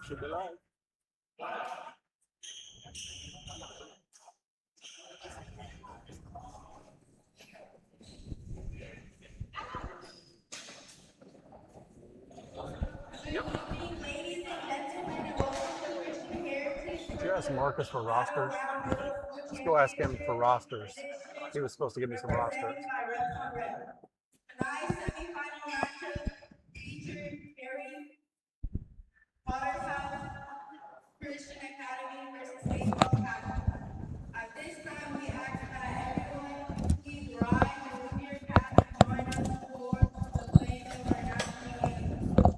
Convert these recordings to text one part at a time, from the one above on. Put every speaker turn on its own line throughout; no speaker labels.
Should be live. Did you ask Marcus for rosters? Let's go ask him for rosters. He was supposed to give me some rosters.
Tonight's semifinal matchup featured Potter's House Christian Academy versus St. Paul Catholic. At this time, we ask that everyone please rise and move your cap and join us for the playing of our national anthem.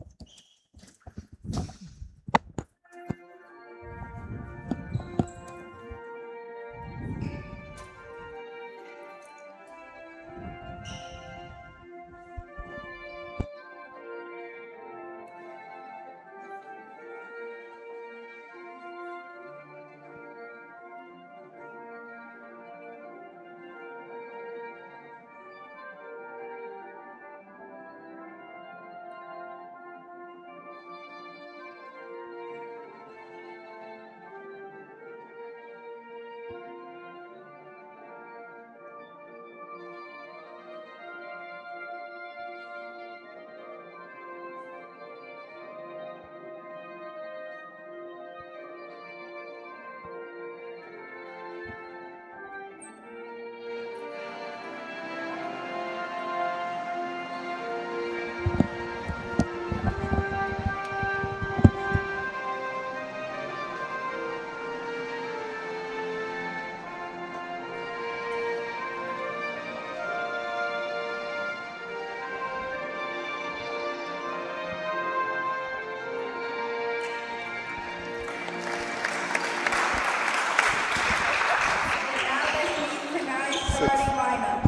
Starting lineup.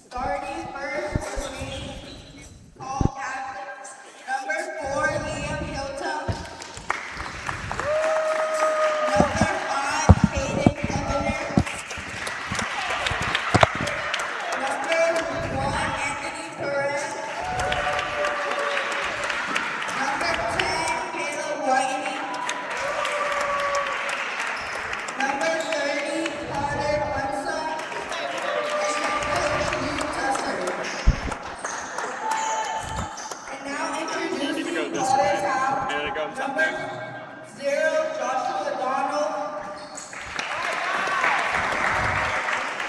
Starting first for St. Paul Catholic, number 4, Liam Hilton. Number 5, Hayden Keviner. Number 1, Anthony Perez. Number 10, Caleb Whiting. Number 30, Carter Munson. And now introducing Potter's House, number 0, Joshua Donald.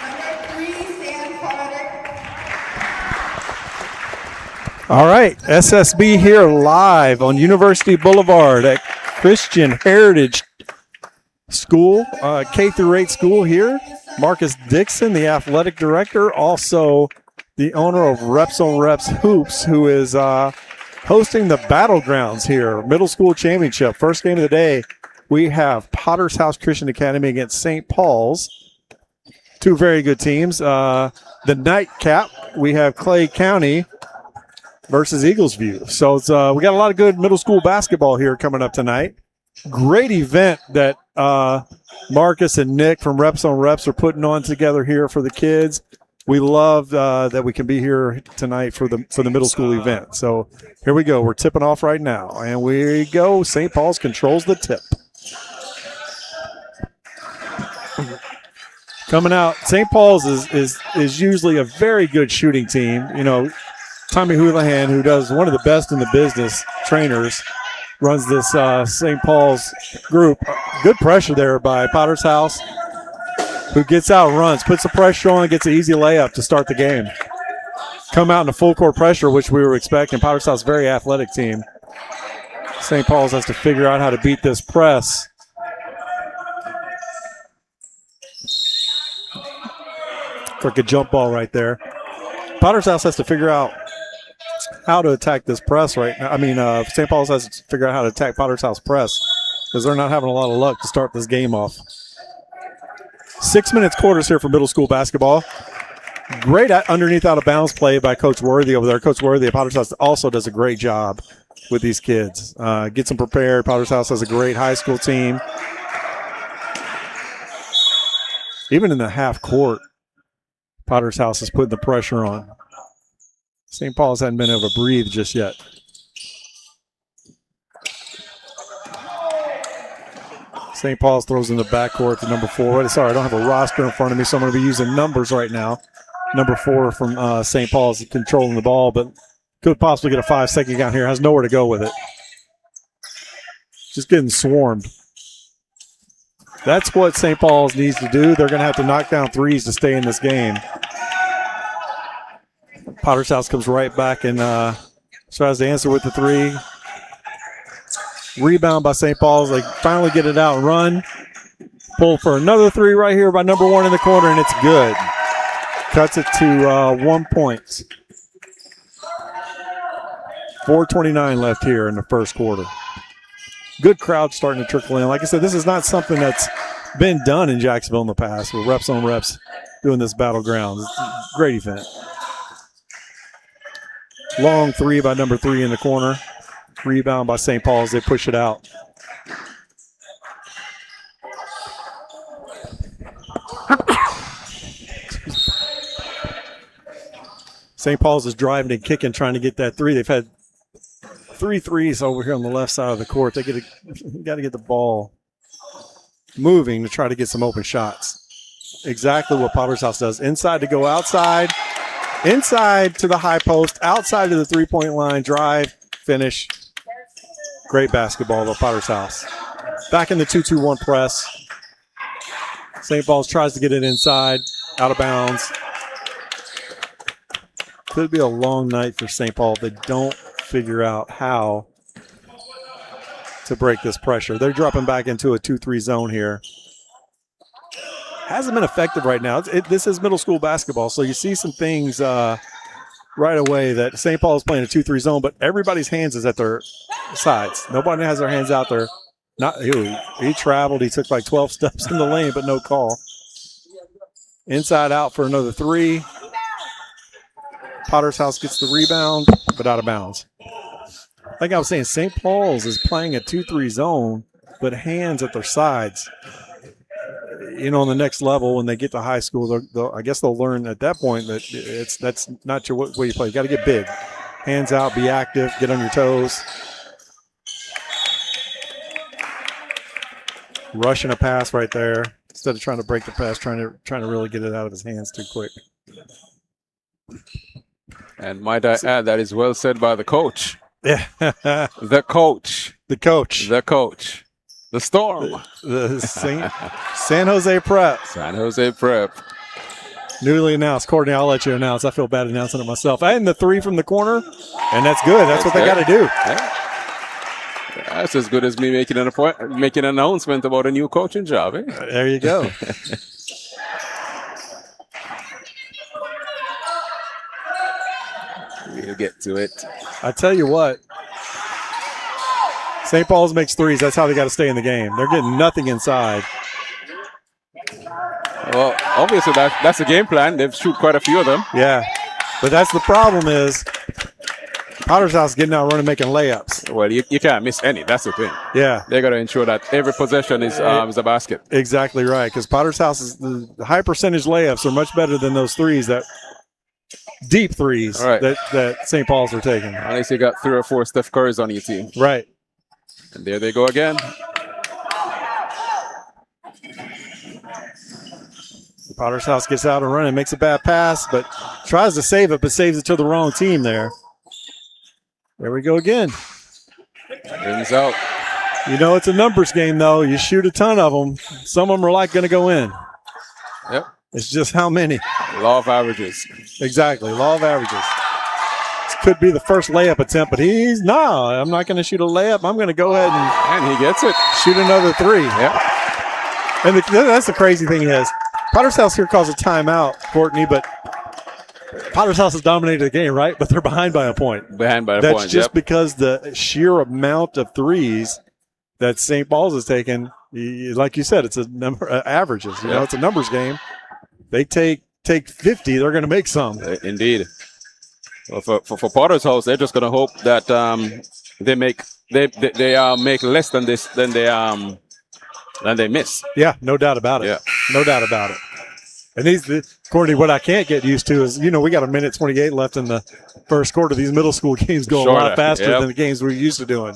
Number 3, Sam Carter.
All right, SSB here live on University Boulevard at Christian Heritage School, K through 8 school here. Marcus Dixon, the athletic director, also the owner of Reps on Reps Hoops, who is hosting the BattleGrounds here, middle school championship. First game of the day, we have Potter's House Christian Academy against St. Paul's. Two very good teams. The nightcap, we have Clay County versus Eagles View. So it's, we got a lot of good middle school basketball here coming up tonight. Great event that Marcus and Nick from Reps on Reps are putting on together here for the kids. We love that we can be here tonight for the middle school event. So here we go. We're tipping off right now, and we go. St. Paul's controls the tip. Coming out, St. Paul's is usually a very good shooting team. You know, Tommy Houlihan, who does one of the best in the business, trainers, runs this St. Paul's group. Good pressure there by Potter's House, who gets out, runs, puts the pressure on, gets an easy layup to start the game. Come out in a full court pressure, which we were expecting. Potter's House, very athletic team. St. Paul's has to figure out how to beat this press. Took a jump ball right there. Potter's House has to figure out how to attack this press right now. I mean, St. Paul's has to figure out how to attack Potter's House press because they're not having a lot of luck to start this game off. 6 minutes quarters here for middle school basketball. Great underneath out of bounds play by Coach Worthy over there. Coach Worthy at Potter's House also does a great job with these kids. Gets them prepared. Potter's House has a great high school team. Even in the half court, Potter's House is putting the pressure on. St. Paul's hadn't been able to breathe just yet. St. Paul's throws in the backcourt to number 4. Sorry, I don't have a roster in front of me, so I'm going to be using numbers right now. Number 4 from St. Paul's controlling the ball, but could possibly get a 5-second count here. Has nowhere to go with it. Just getting swarmed. That's what St. Paul's needs to do. They're going to have to knock down threes to stay in this game. Potter's House comes right back and tries to answer with the 3. Rebound by St. Paul's. They finally get it out and run. Pull for another 3 right here by number 1 in the corner, and it's good. Cuts it to 1 point. 4:29 left here in the first quarter. Good crowd starting to trickle in. Like I said, this is not something that's been done in Jacksonville in the past with reps on reps doing this BattleGrounds. It's a great event. Long 3 by number 3 in the corner. Rebound by St. Paul's. They push it out. St. Paul's is driving and kicking, trying to get that 3. They've had 3 threes over here on the left side of the court. They got to get the ball moving to try to get some open shots. Exactly what Potter's House does. Inside to go outside, inside to the high post, outside to the 3-point line, drive, finish. Great basketball by Potter's House. Back in the 2-2-1 press. St. Paul's tries to get it inside, out of bounds. Could be a long night for St. Paul if they don't figure out how to break this pressure. They're dropping back into a 2-3 zone here. Hasn't been effective right now. This is middle school basketball, so you see some things right away that St. Paul is playing a 2-3 zone, but everybody's hands is at their sides. Nobody has their hands out there. He traveled. He took like 12 steps in the lane, but no call. Inside out for another 3. Potter's House gets the rebound, but out of bounds. Like I was saying, St. Paul's is playing a 2-3 zone, but hands at their sides. On the next level, when they get to high school, I guess they'll learn at that point that that's not your way you play. You got to get big. Hands out, be active, get on your toes. Rushing a pass right there instead of trying to break the pass, trying to really get it out of his hands too quick.
And might I add, that is well said by the coach.
Yeah.
The coach.
The coach.
The coach. The Storm.
The San Jose Prep.
San Jose Prep.
Newly announced. Courtney, I'll let you announce. I feel bad announcing it myself. And the 3 from the corner, and that's good. That's what they got to do.
Yeah. That's as good as me making an announcement about a new coaching job. Eh?
There you go.
We'll get to it.
I tell you what, St. Paul's makes 3s. That's how they got to stay in the game. They're getting nothing inside.
Well, obviously that's the game plan. They've shoot quite a few of them.
Yeah, but that's the problem is Potter's House getting out running, making layups.
Well, you can't miss any. That's the thing.
Yeah.
They got to ensure that every possession is a basket.
Exactly right, because Potter's House is the high percentage layups are much better than those 3s that deep 3s that St. Paul's are taking.
Unless you got 3 or 4 Steph Currys on your team.
Right.
And there they go again.
Potter's House gets out and running, makes a bad pass, but tries to save it, but saves it to the wrong team there. There we go again.
Ends out.
It's a numbers game, though. You shoot a ton of them. Some of them are going to go in.
Yep.
It's just how many.
Law of averages.
Exactly. Law of averages. This could be the first layup attempt, but I'm not going to shoot a layup. I'm going to go ahead
and he gets it.
Shoot another 3.
Yeah.
And that's the crazy thing is, Potter's House here calls a timeout, Courtney, but Potter's House has dominated the game, right? But they're behind by a point. That's just because the sheer amount of 3s that St. Paul's has taken, like you said, it's a number averages. It's a numbers game. They take 50, they're going to make some.
Indeed. Well, for Potter's House, they're just going to hope that they make less than this than they miss.
Yeah, no doubt about it.
Yeah,
no doubt about it. And Courtney, what I can't get used to is, we got a minute 28 left in the first quarter. These middle school games go a lot faster than the games we're used to doing.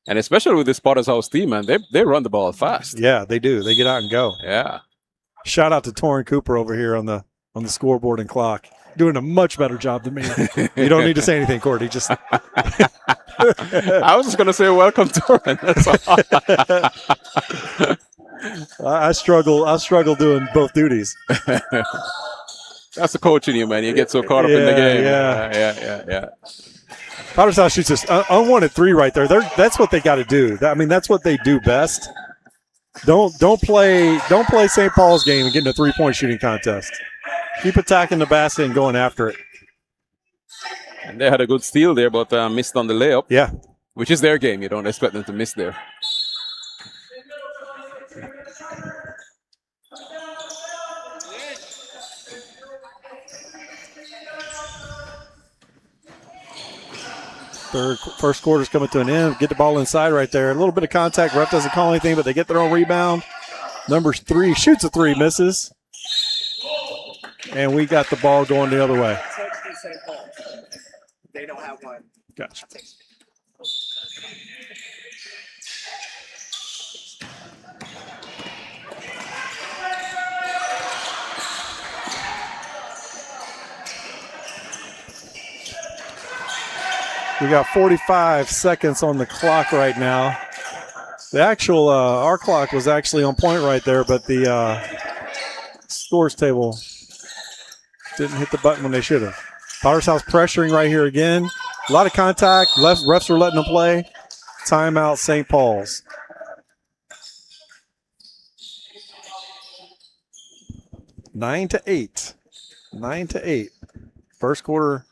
And especially with this Potter's House team, man, they run the ball fast.
Yeah, they do. They get out and go.
Yeah.
Shout out to Torrin Cooper over here on the scoreboard and clock, doing a much better job than me. You don't need to say anything, Courtney. Just
I was just gonna say welcome, Torrin. That's all.
I struggle doing both duties.
That's the coach in you, man. You get so caught up in the game.
Yeah. Potter's House shoots this unwanted three right there. That's what they got to do. I mean, that's what they do best. Don't play St. Paul's game and get in a 3-point shooting contest. Keep attacking the basket and going after it.
And they had a good steal there, but missed on the layup.
Yeah.
Which is their game. You don't expect them to miss there.
First quarter's coming to an end. Get the ball inside right there. A little bit of contact. Ref doesn't call anything, but they get their own rebound. Number 3 shoots a 3, misses. And we got the ball going the other way.
They don't have one.
Gotcha. We got 45 seconds on the clock right now. The actual, our clock was actually on point right there, but the scores table didn't hit the button when they should have. Potter's House pressuring right here again. A lot of contact. Refs are letting them play. Timeout, St. Paul's. Nine to eight. First quarter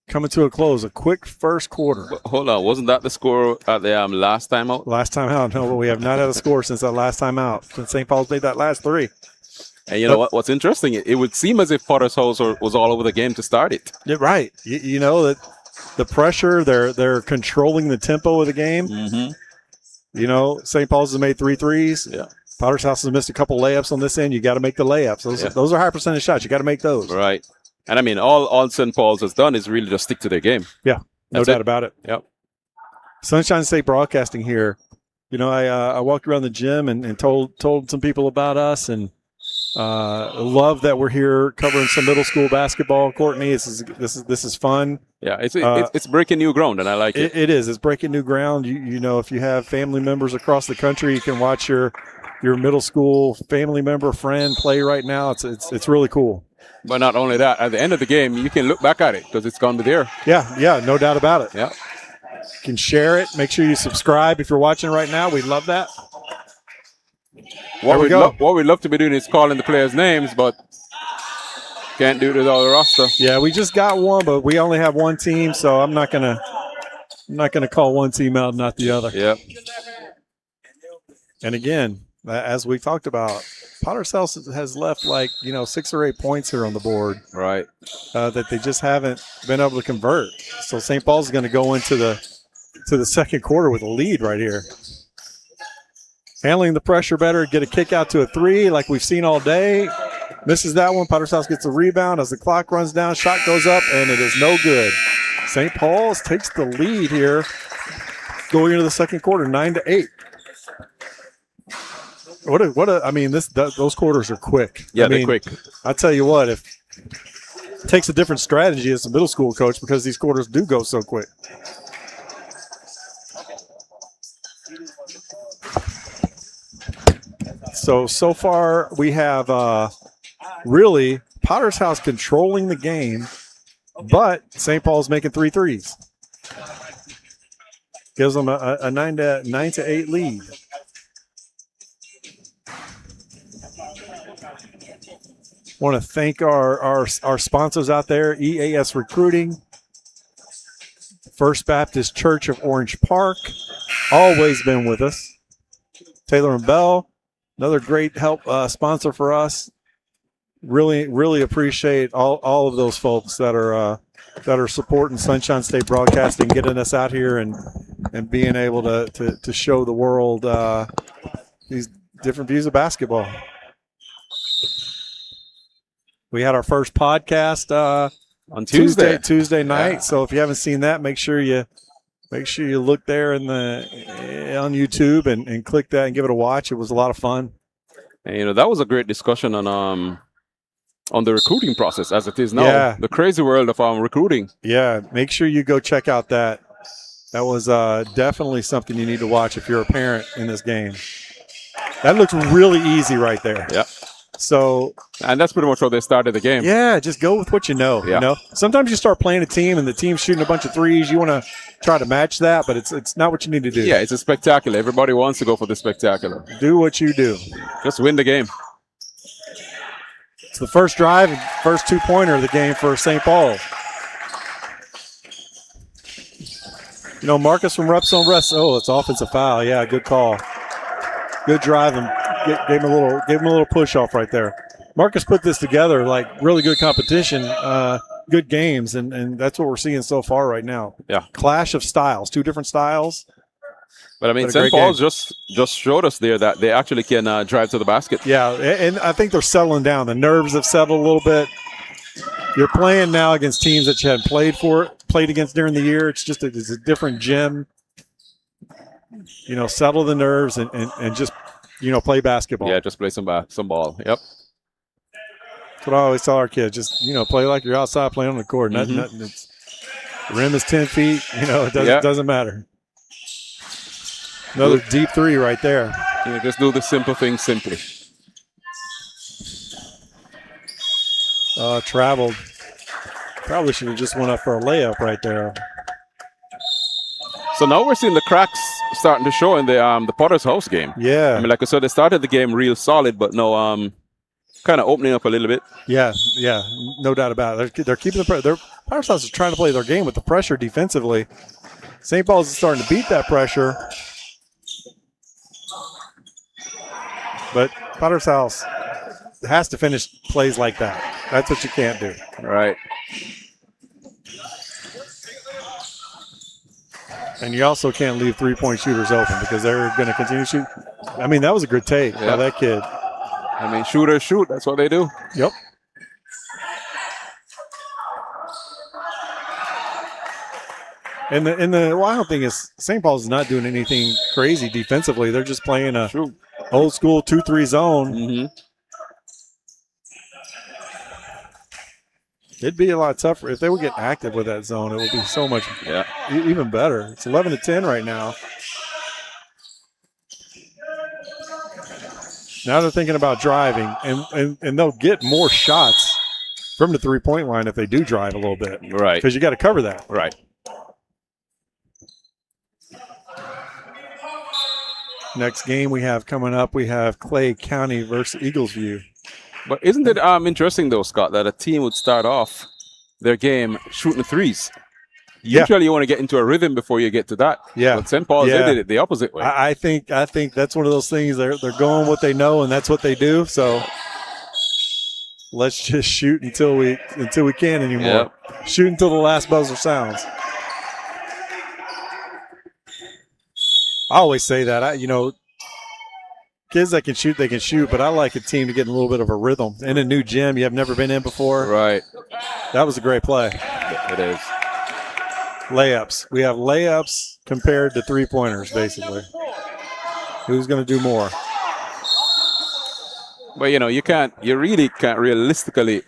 coming to a close. A quick first quarter.
Hold on. Wasn't that the score at the last time out?
Last time out. No, but we have not had a score since that last time out. Since St. Paul's made that last 3.
And you know what's interesting? It would seem as if Potter's House was all over the game to start it.
Yeah, right. You know that the pressure, they're controlling the tempo of the game.
Mm-hmm.
You know, St. Paul's has made 3 threes.
Yeah.
Potter's House has missed a couple layups on this end. You got to make the layups. Those are high percentage shots. You got to make those.
Right. And I mean, all St. Paul's has done is really just stick to their game.
Yeah, no doubt about it.
Yep.
Sunshine State Broadcasting here. You know, I walked around the gym and told some people about us, and love that we're here covering some middle school basketball. Courtney, this is fun.
Yeah, it's breaking new ground, and I like it.
It is. It's breaking new ground. You know, if you have family members across the country, you can watch your middle school family member friend play right now. It's really cool.
But not only that, at the end of the game, you can look back at it because it's going to be there.
Yeah, no doubt about it.
Yeah.
You can share it. Make sure you subscribe if you're watching right now. We'd love that.
What we'd love to be doing is calling the players' names, but can't do it without the roster.
Yeah, we just got one, but we only have one team, so I'm not gonna call one team out, not the other.
Yep.
And again, as we talked about, Potter's House has left 6 or 8 points here on the board.
Right.
That they just haven't been able to convert. So St. Paul's is going to go into the second quarter with a lead right here. Handling the pressure better, get a kick out to a 3 like we've seen all day. Misses that one. Potter's House gets a rebound as the clock runs down. Shot goes up, and it is no good. St. Paul's takes the lead here going into the second quarter, 9-8. Those quarters are quick.
Yeah, they're quick.
I tell you what, if it takes a different strategy as a middle school coach because these quarters do go so quick. So far we have really Potter's House controlling the game, but St. Paul's making 3 threes. Gives them a 9 to 8 lead. Want to thank our sponsors out there, EAS Recruiting, First Baptist Church of Orange Park, always been with us. Taylor and Bell, another great help sponsor for us. Really, really appreciate all of those folks that are supporting Sunshine State Broadcasting, getting us out here and being able to show the world these different views of basketball. We had our first podcast
on Tuesday
night. Yeah. So if you haven't seen that, make sure you Make sure you look there on YouTube and click that and give it a watch. It was a lot of fun.
And, that was a great discussion on the recruiting process as it is now.
Yeah.
The crazy world of recruiting.
Yeah, make sure you go check out that. That was definitely something you need to watch if you're a parent in this game. That looks really easy right there.
Yeah.
So,
and that's pretty much how they started the game.
Yeah, just go with what you know.
Yeah.
You know, sometimes you start playing a team and the team's shooting a bunch of threes. You want to try to match that, but it's not what you need to do.
Yeah, it's a spectacular. Everybody wants to go for the spectacular.
Do what you do.
Just win the game.
It's the first drive and first 2-pointer of the game for St. Paul. You know, Marcus from Reps on Rest. Oh, it's offensive foul. Yeah, good call. Good drive and gave him a little push off right there. Marcus put this together like really good competition, good games, and that's what we're seeing so far right now.
Yeah,
clash of styles, 2 different styles.
But I mean, St. Paul's just showed us there that they actually can drive to the basket.
Yeah, and I think they're settling down. The nerves have settled a little bit. You're playing now against teams that you hadn't played against during the year. It's just it's a different gym. You know, settle the nerves and just, you know, play basketball.
Yeah, just play some ball. Yep.
That's what I always tell our kids. Just, you know, play like you're outside playing on the court. Nothing. The rim is 10 feet. You know, it doesn't matter. Another deep 3 right there.
You just do the simple things simply.
Traveled. Probably should have just went up for a layup right there.
So now we're seeing the cracks starting to show in the Potter's House game.
Yeah.
I mean, like I said, they started the game real solid, but no, kind of opening up a little bit.
Yeah, no doubt about it. They're keeping the pressure. Potter's House is trying to play their game with the pressure defensively. St. Paul's is starting to beat that pressure. But Potter's House has to finish plays like that. That's what you can't do.
Right.
And you also can't leave 3-point shooters open because they're going to continue to shoot. I mean, that was a good take by that kid.
I mean, shooters shoot. That's what they do.
Yep. And the wild thing is St. Paul's is not doing anything crazy defensively. They're just playing a old school 2-3 zone.
Mm-hmm.
It'd be a lot tougher if they would get active with that zone. It would be so much even better. It's 11-10 right now. Now they're thinking about driving, and they'll get more shots from the 3-point line if they do drive a little bit.
Right.
Because you got to cover that.
Right.
Next game we have coming up, we have Clay County versus Eaglesview.
But isn't it interesting, though, Scott, that a team would start off their game shooting threes? Usually you want to get into a rhythm before you get to that.
Yeah.
But St. Paul's, they did it the opposite way.
I think that's one of those things. They're going what they know, and that's what they do. So let's just shoot until we can't anymore.
Yep.
Shoot until the last buzzer sounds. I always say that. Kids that can shoot, they can shoot, but I like a team to get in a little bit of a rhythm. In a new gym you have never been in before.
Right.
That was a great play.
It is.
Layups. We have layups compared to 3-pointers, basically. Who's going to do more?
But, you really can't realistically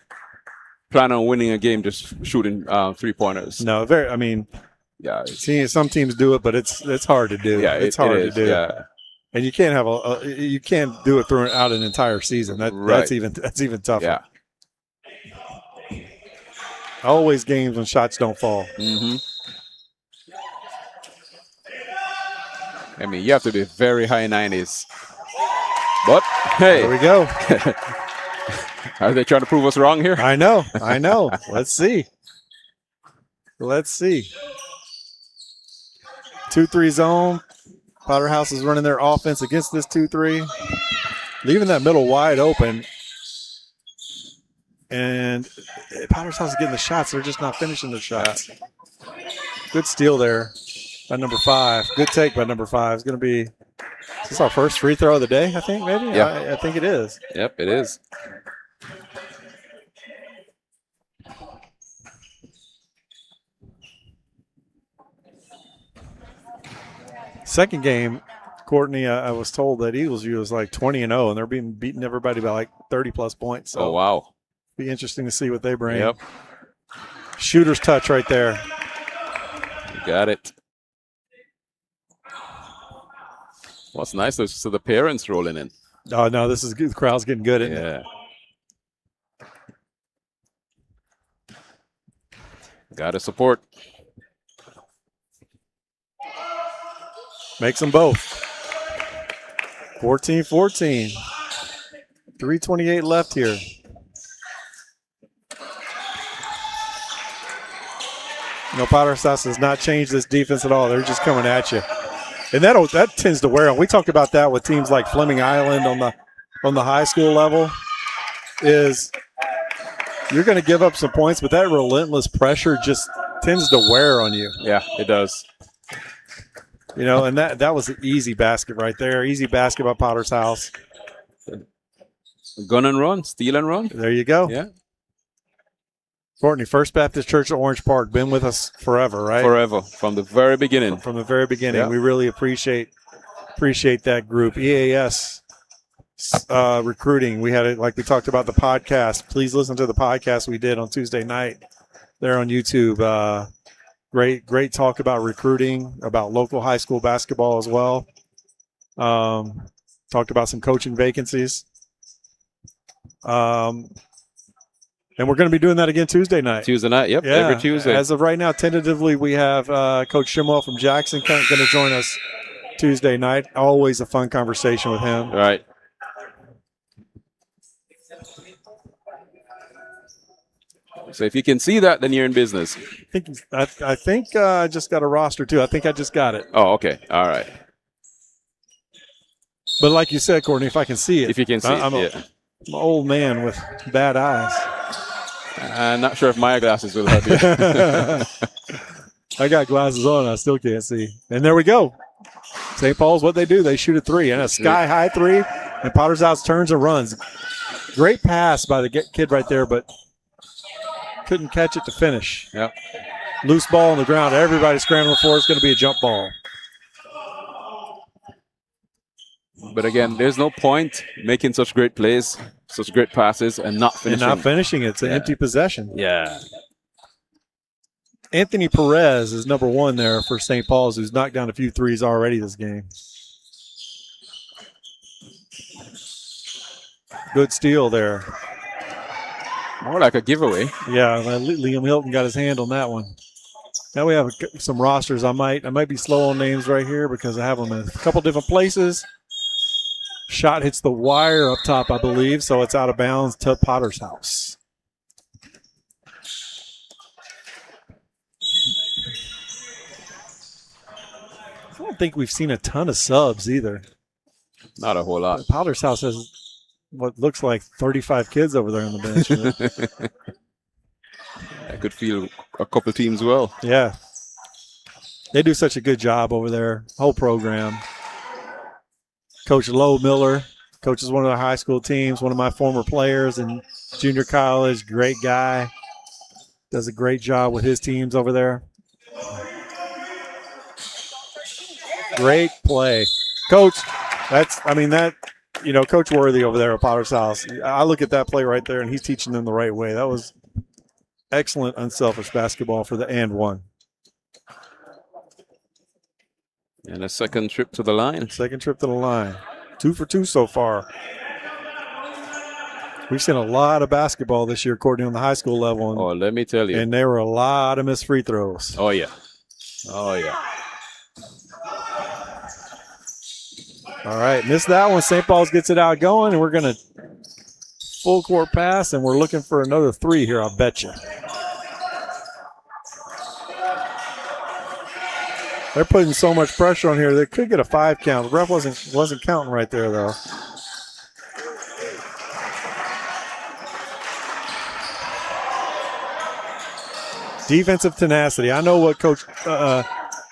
plan on winning a game just shooting 3-pointers.
No,
Yeah.
some teams do it, but it's hard to do.
Yeah,
it's hard to do.
Yeah.
And you can't have you can't do it throughout an entire season. That's even tougher.
Yeah.
Always games when shots don't fall.
Mm-hmm. I mean, you have to be very high 90s. But hey,
There we go.
Are they trying to prove us wrong here?
I know. Let's see. 2-3 zone. Potter House is running their offense against this 2-3, leaving that middle wide open. And Potter's House is getting the shots. They're just not finishing the shots. Good steal there by number 5. Good take by number 5. It's going to be, is this our first free throw of the day, I think, maybe?
Yeah.
I think it is.
Yep, it is.
Second game, Courtney, I was told that Eagles View was like 20-0, and they're beating everybody by like 30-plus points. So
Oh, wow.
be interesting to see what they bring.
Yep.
Shooter's touch right there.
Got it. What's nice is to the parents rolling in.
Oh, no, this is good. The crowd's getting good, isn't it?
Yeah. Got to support.
Makes them both. 14-14. 3:28 left here. Potter's House has not changed this defense at all. They're just coming at you. And that tends to wear on. We talked about that with teams like Fleming Island on the high school level. Is you're going to give up some points, but that relentless pressure just tends to wear on you.
Yeah, it does.
And that was an easy basket right there. Easy basket by Potter's House.
Gun and run, steal and run.
There you go.
Yeah.
Courtney, First Baptist Church of Orange Park, been with us forever, right?
Forever, from the very beginning.
From the very beginning.
Yeah.
We really appreciate that group. EAS recruiting. We had it like we talked about the podcast. Please listen to the podcast we did on Tuesday night there on YouTube. Great talk about recruiting, about local high school basketball as well. Talked about some coaching vacancies. And we're going to be doing that again Tuesday night.
Tuesday night, yep, every Tuesday.
As of right now, tentatively, we have Coach Shimwell from Jackson going to join us Tuesday night. Always a fun conversation with him.
All right. So if you can see that, then you're in business.
I think I just got a roster, too. I think I just got it.
Oh, okay. All right.
But like you said, Courtney, if I can see it.
If you can see
I'm
it,
an old man with bad eyes.
I'm not sure if my glasses will help you.
I got glasses on and I still can't see. And there we go. St. Paul's, what they do, they shoot a three. And a sky-high three. And Potter's House turns and runs. Great pass by the kid right there, but couldn't catch it to finish.
Yep.
Loose ball on the ground. Everybody's scrambling for it. It's going to be a jump ball.
But again, there's no point making such great plays, such great passes, and not finishing.
It's an empty possession.
Yeah.
Anthony Perez is number one there for St. Paul's, who's knocked down a few threes already this game. Good steal there.
More like a giveaway.
Yeah, Liam Hilton got his hand on that one. Now we have some rosters. I might be slow on names right here because I have them in a couple different places. Shot hits the wire up top, I believe, so it's out of bounds to Potter's House. I don't think we've seen a ton of subs either.
Not a whole lot.
Potter's House has what looks like 35 kids over there on the bench.
I could feel a couple teams well.
Yeah. They do such a good job over there, whole program. Coach Lowe Miller coaches one of the high school teams, one of my former players in junior college. Great guy. Does a great job with his teams over there. Great play. Coach, Coach Worthy over there at Potter's House. I look at that play right there, and he's teaching them the right way. That was excellent, unselfish basketball for the and one.
And a second trip to the line.
Second trip to the line. 2 for 2 so far. We've seen a lot of basketball this year, Courtney, on the high school level.
Let me tell you.
And there were a lot of missed free throws.
Oh, yeah. Oh, yeah.
All right, missed that one. St. Paul's gets it out going, and we're going to full court pass, and we're looking for another three here, I'll bet you. They're putting so much pressure on here, they could get a 5 count. The ref wasn't counting right there, though. Defensive tenacity. I know what Coach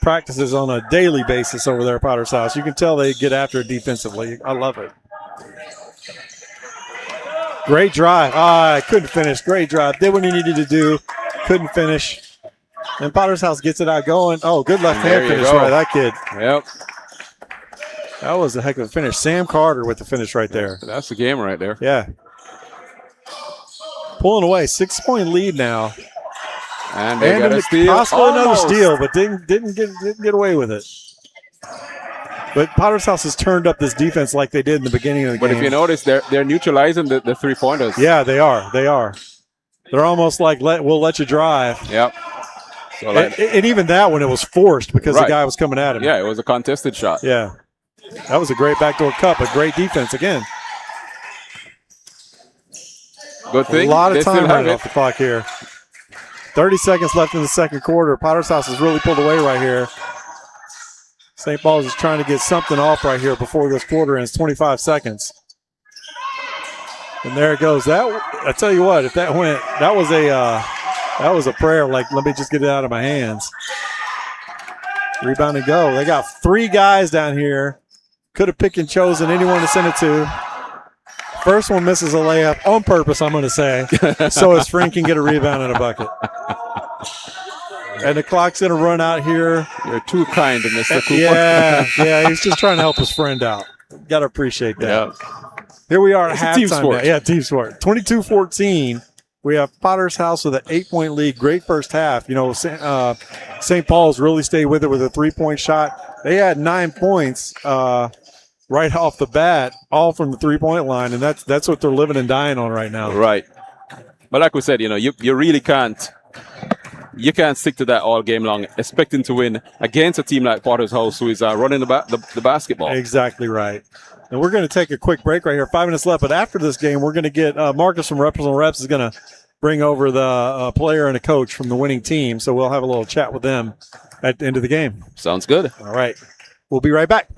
practices on a daily basis over there at Potter's House. You can tell they get after it defensively. I love it. Great drive. I couldn't finish. Great drive. Did what he needed to do. Couldn't finish. And Potter's House gets it out going. Oh, good left hand finish by that kid.
Yep.
That was a heck of a finish. Sam Carter with the finish right there.
That's the game right there.
Yeah. Pulling away, 6-point lead now.
And they got a steal.
Possibly another
Almost.
steal, but didn't get away with it. But Potter's House has turned up this defense like they did in the beginning of the game.
But if you notice, they're neutralizing the 3-pointers.
Yeah, they are. They're almost like we'll let you drive.
Yep. So like,
and even that one, it was forced because the guy was coming at him.
Yeah, it was a contested shot.
Yeah. That was a great backdoor cut, but great defense again.
Good thing.
A lot of time running off the clock here. 30 seconds left in the second quarter. Potter's House has really pulled away right here. St. Paul's is trying to get something off right here before this quarter ends. 25 seconds. And there it goes. I tell you what, if that went, that was a prayer. Like, let me just get it out of my hands. Rebound and go. They got 3 guys down here. Could have picked and chosen anyone to send it to. First one misses a layup on purpose, I'm going to say, so his friend can get a rebound and a bucket. And the clock's going to run out here.
You're too kind, Mr. Cooper.
Yeah, he's just trying to help his friend out. Got to appreciate that.
Yeah.
Here we are at halftime.
Team sport.
Now. Yeah, team sport. 22-14. We have Potter's House with an 8-point lead. Great first half. You know, St. Paul's really stayed with it with a 3-point shot. They had 9 points right off the bat, all from the 3-point line, and that's what they're living and dying on right now.
Right. But like we said, you know, you really can't stick to that all game long, expecting to win against a team like Potter's House, who is running the basketball.
Exactly right. And we're going to take a quick break right here. 5 minutes left, but after this game, we're going to get Marcus from Reps on Reps is going to bring over the player and a coach from the winning team, so we'll have a little chat with them at the end of the game.
Sounds good.
All right. We'll be right back.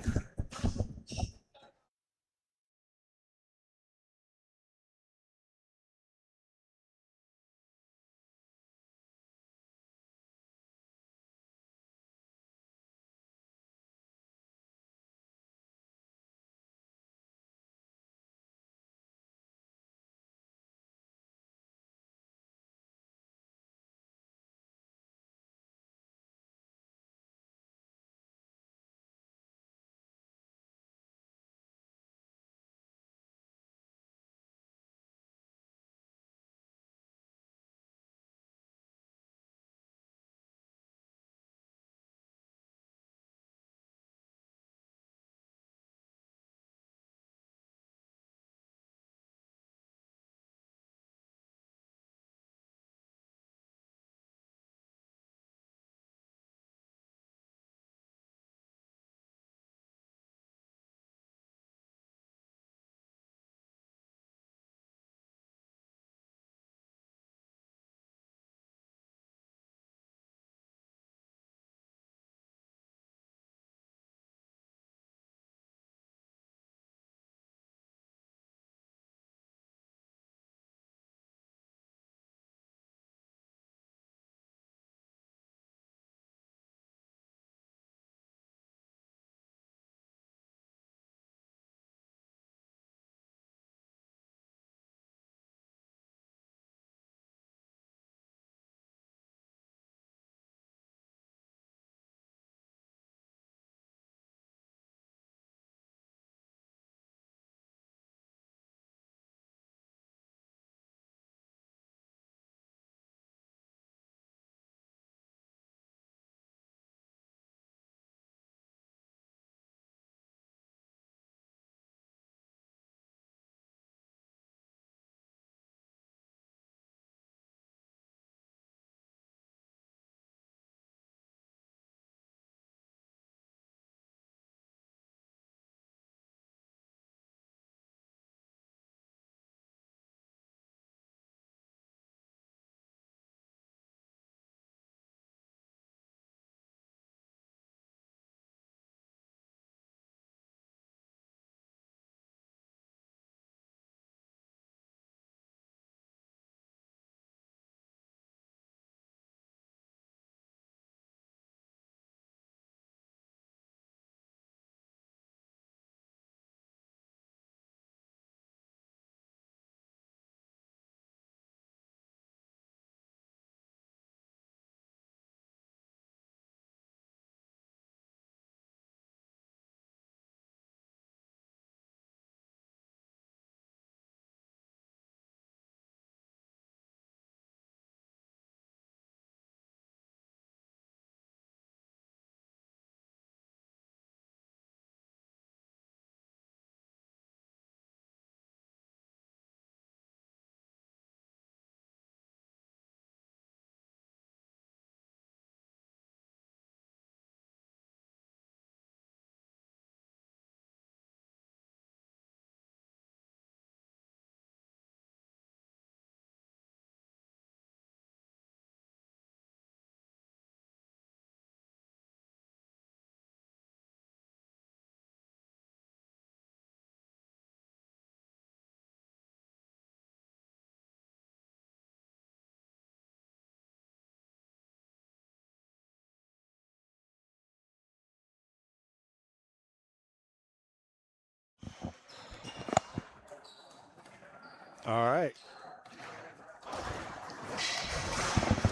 All right.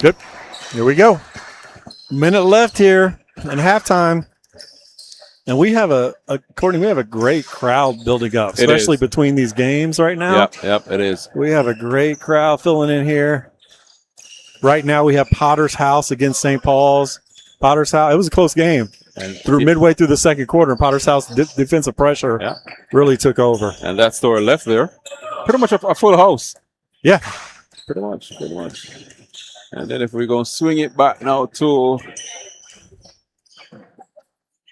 Good. Here we go. Minute left here in halftime. And we have Courtney, we have a great crowd building up, especially between these games right now.
Yep, it is.
We have a great crowd filling in here. Right now we have Potter's House against St. Paul's. Potter's House, it was a close game. And midway through the second quarter, and Potter's House defensive pressure really took over.
And that store left there. Pretty much a full house.
Yeah.
Pretty much. And then if we're going to swing it back now to...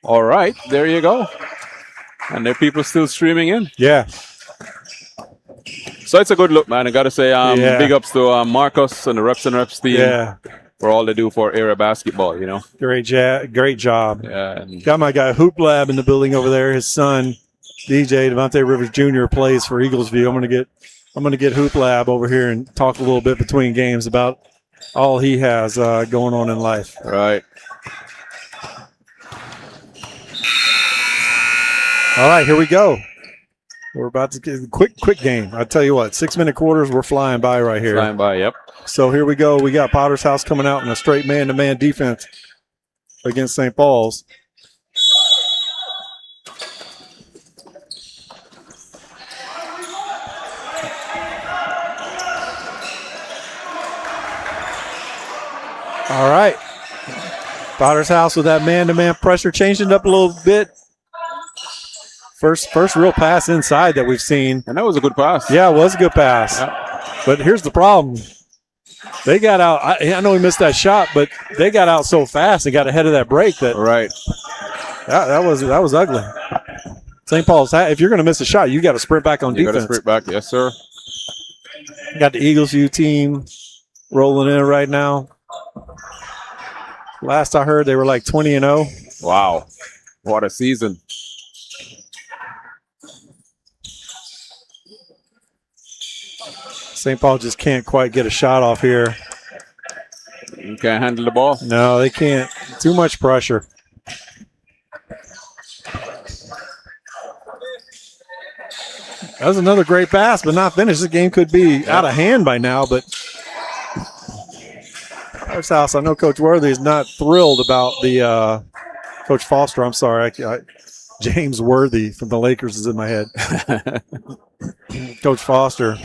All right, there you go. And there are people still streaming in.
Yeah.
So it's a good look, man. I got to say big ups to Marcus and the Reps team for all they do for area basketball, you know.
Great job.
Yeah.
Got my guy Hoop Lab in the building over there. His son, DJ Devontae Rivers Jr. plays for Eagles View. I'm gonna get Hoop Lab over here and talk a little bit between games about all he has going on in life.
Right.
All right, here we go. We're about to get a quick game. I tell you what, 6-minute quarters, we're flying by right here.
Flying by, yep.
So here we go. We got Potter's House coming out in a straight man-to-man defense against St. Paul's. All right. Potter's House with that man-to-man pressure, changing it up a little bit. First real pass inside that we've seen.
And that was a good pass.
Yeah, it was a good pass.
Yeah.
But here's the problem. They got out. I know he missed that shot, but they got out so fast and got ahead of that break that that was ugly. St. Paul's, if you're going to miss a shot, you got to sprint back on defense.
You got to sprint back, yes, sir.
Got the Eagles View team rolling in right now. Last I heard, they were like 20-0.
Wow, what a season!
St. Paul just can't quite get a shot off here.
You can't handle the ball.
No, they can't. Too much pressure. That was another great pass, but not finished. This game could be out of hand by now, but Potter's House, I know Coach Worthy is not thrilled about the Coach Foster. I'm sorry. James Worthy from the Lakers is in my head. Coach Foster.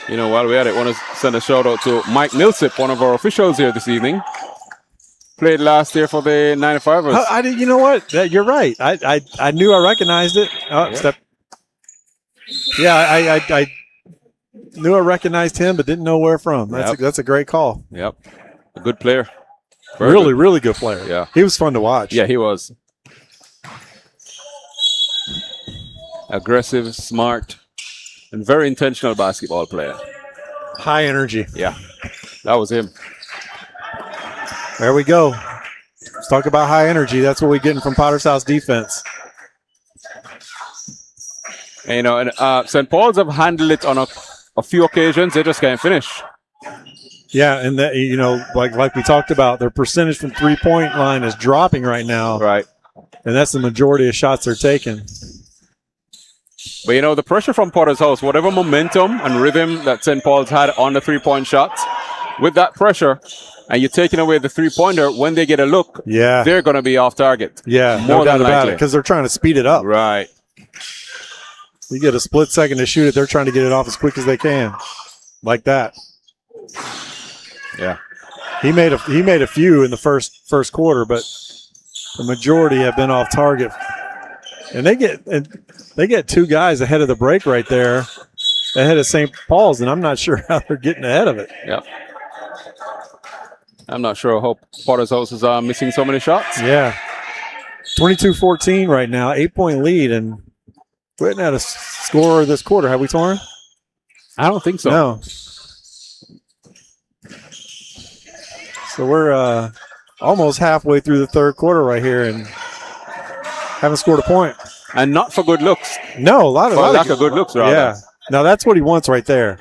You know, while we're at it, I want to send a shout out to Mike Millsip, one of our officials here this evening. Played last year for the 95ers.
You know what? You're right. I knew I recognized it. Step. Yeah, I knew I recognized him, but didn't know where from. That's a great call.
Yep. A good player.
Really good player.
Yeah.
He was fun to watch.
Yeah, he was. Aggressive, smart, and very intentional basketball player.
High energy.
Yeah, that was him.
There we go. Let's talk about high energy. That's what we're getting from Potter's House defense.
And, you know, and St. Paul's have handled it on a few occasions. They just can't finish.
Yeah, and that, you know, like we talked about, their percentage from three-point line is dropping right now.
Right.
And that's the majority of shots they're taking.
But, you know, the pressure from Potter's House, whatever momentum and rhythm that St. Paul's had on the three-point shots, with that pressure, and you're taking away the three-pointer, when they get a look, they're going to be off target.
Yeah, no doubt about it, because they're trying to speed it up.
Right.
You get a split second to shoot it, they're trying to get it off as quick as they can. Like that.
Yeah.
He made a few in the first quarter, but the majority have been off target. And they get two guys ahead of the break right there, ahead of St. Paul's, and I'm not sure how they're getting ahead of it.
Yep. I'm not sure how Potter's House is missing so many shots.
Yeah. 22-14 right now, 8-point lead, and we haven't had a score this quarter. Have we, Torrin?
I don't think so.
No. So we're almost halfway through the third quarter right here and haven't scored a point.
And not for good looks.
No, a lot of
good looks, rather.
Yeah. Now that's what he wants right there.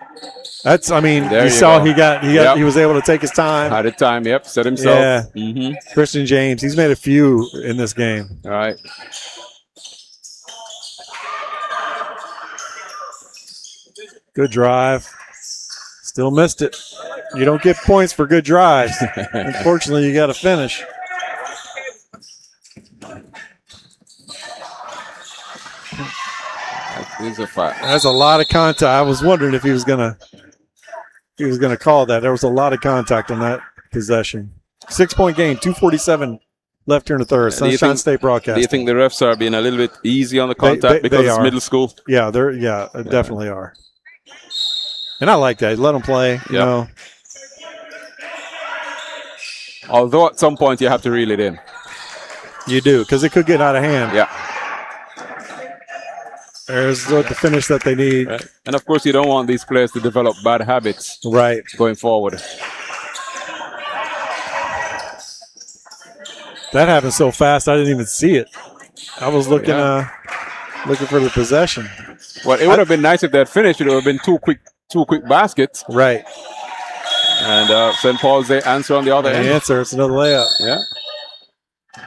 That's, I mean,
There
you
you
saw
go.
he was able to take his time.
Had it time. Yep. Set himself.
Yeah. Christian James, he's made a few in this game.
All right.
Good drive. Still missed it. You don't get points for good drives. Unfortunately, you got to finish.
That is a fact.
That's a lot of contact. I was wondering if he was gonna call that. There was a lot of contact on that possession. 6-point game, 2:47 left here in the third. Sunshine State broadcast.
Do you think the refs are being a little bit easy on the contact because it's middle school?
Yeah, definitely are. And I like that. Let them play. You know.
Although at some point you have to reel it in.
You do, because it could get out of hand.
Yeah.
There's the finish that they need.
Right. And of course, you don't want these players to develop bad habits going forward.
That happened so fast, I didn't even see it. I was looking for the possession.
Well, it would have been nice if they had finished. It would have been two quick baskets.
Right.
And St. Paul's, they answer on the other end.
Answer, it's another layup.
Yeah.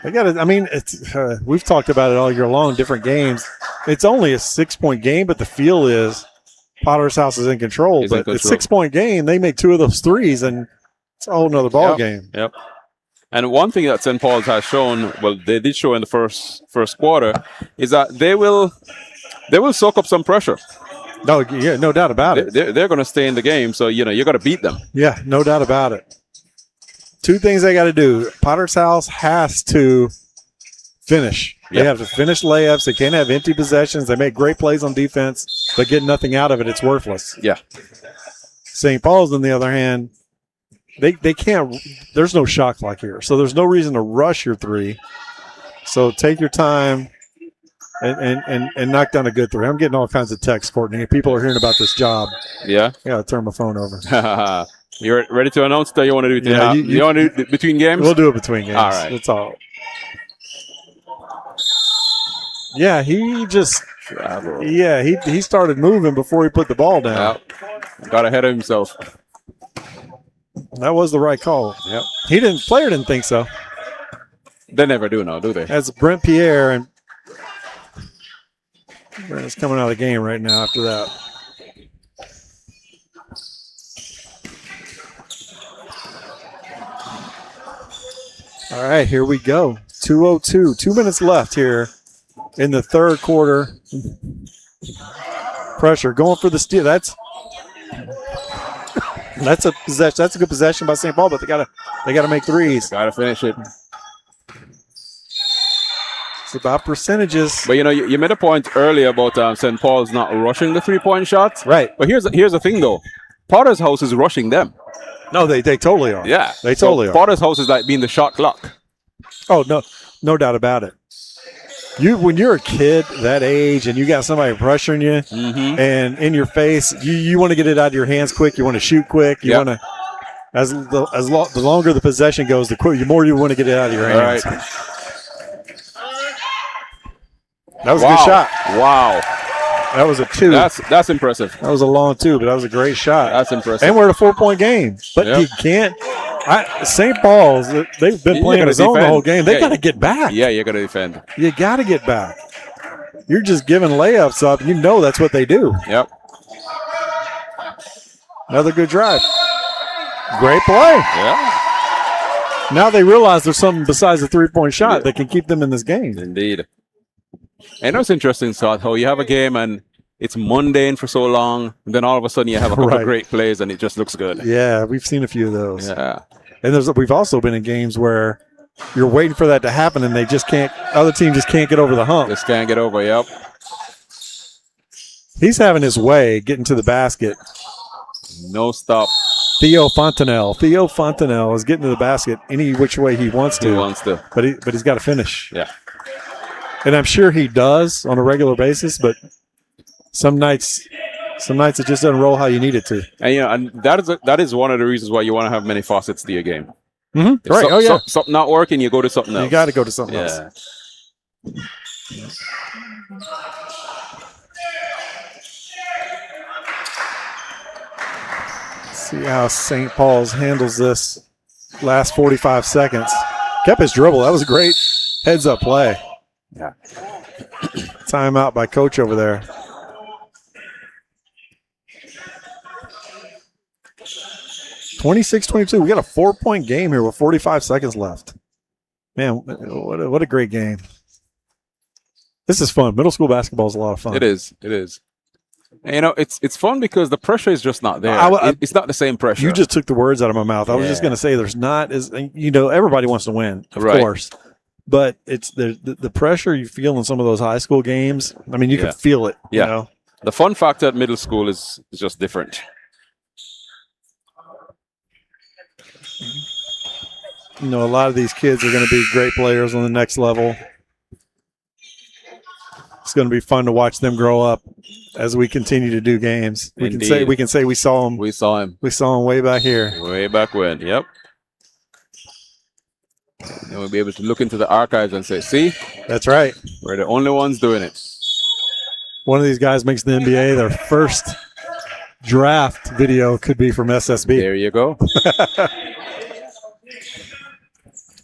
They got it. I mean, it's we've talked about it all year long, different games. It's only a 6-point game, but the feel is Potter's House is in control. But it's a 6-point game. They make 2 of those threes, and it's a whole nother ball game.
Yep. And one thing that St. Paul's has shown, well, they did show in the first quarter, is that they will soak up some pressure.
No doubt about it.
They're going to stay in the game, so you got to beat them.
Yeah, no doubt about it. 2 things they got to do. Potter's House has to finish. They have to finish layups. They can't have empty possessions. They make great plays on defense, but get nothing out of it. It's worthless.
Yeah.
St. Paul's, on the other hand, they can't. There's no shot clock here, so there's no reason to rush your 3. So take your time and knock down a good 3. I'm getting all kinds of texts, Courtney. People are hearing about this job.
Yeah.
I got to turn my phone over.
You're ready to announce that you want to do it?
Yeah,
you want to do it between games?
We'll do it between games.
All right.
That's all. Yeah, he just he started moving before he put the ball down.
Yep. Got ahead of himself.
That was the right call.
Yep.
Player didn't think so.
They never do now, do they?
That's Brent Pierre, and Brent's coming out of the game right now after that. All right, here we go. 2:02, 2 minutes left here in the third quarter. Pressure going for the steal. That's a possession. That's a good possession by St. Paul, but they gotta make threes.
Gotta finish it.
It's about percentages.
But you made a point earlier about St. Paul's not rushing the 3-point shots.
Right.
But here's the thing though. Potter's House is rushing them.
No, they totally are.
Yeah.
They totally are.
Potter's House is like being the shot clock.
Oh, no doubt about it. When you're a kid that age and you got somebody pressuring you and in your face, you want to get it out of your hands quick. You want to shoot quick. You want to, the longer the possession goes, the more you want to get it out of your hands.
All right.
That was a good shot.
Wow.
That was a 2.
That's impressive.
That was a long 2, but that was a great shot.
That's impressive.
And we're at a 4-point game. But you can't. St. Paul's, they've been playing his own the whole game. They got to get back.
Yeah, you got to defend.
You got to get back. You're just giving layups up. You know that's what they do.
Yep.
Another good drive. Great play.
Yeah.
Now they realize there's something besides the 3-point shot that can keep them in this game.
Indeed. And it's interesting, Scott, how you have a game and it's mundane for so long, and then all of a sudden you have a couple of great plays and it just looks good.
Yeah, we've seen a few of those.
Yeah.
And we've also been in games where you're waiting for that to happen and they just can't, other team just can't get over the hump.
Just can't get over, yep.
He's having his way getting to the basket.
No stop.
Theo Fontanelle is getting to the basket any which way he wants to. But he's got to finish.
Yeah.
And I'm sure he does on a regular basis, but some nights it just doesn't roll how you need it to.
And that is one of the reasons why you want to have many facets to your game.
Mm-hmm. Right.
Something not working, you go to something else.
You got to go to something else. See how St. Paul's handles this last 45 seconds. Kept his dribble. That was a great heads-up play.
Yeah.
Timeout by coach over there. 26-22. We got a 4-point game here with 45 seconds left. Man, what a great game. This is fun. Middle school basketball is a lot of fun.
It is. It is. And, you know, it's fun because the pressure is just not there. It's not the same pressure.
You just took the words out of my mouth. I was just going to say there's not as, you know, everybody wants to win, of course. But it's the pressure you feel in some of those high school games. I mean, you can feel it.
Yeah.
You know?
The fun factor at middle school is just different.
You know, a lot of these kids are going to be great players on the next level. It's going to be fun to watch them grow up as we continue to do games. We can say we saw them.
We saw him.
We saw him way back here.
Way back when. Yep. And we'll be able to look into the archives and say, see,
That's right.
we're the only ones doing it.
One of these guys makes the NBA. Their first draft video could be from SSB.
There you go.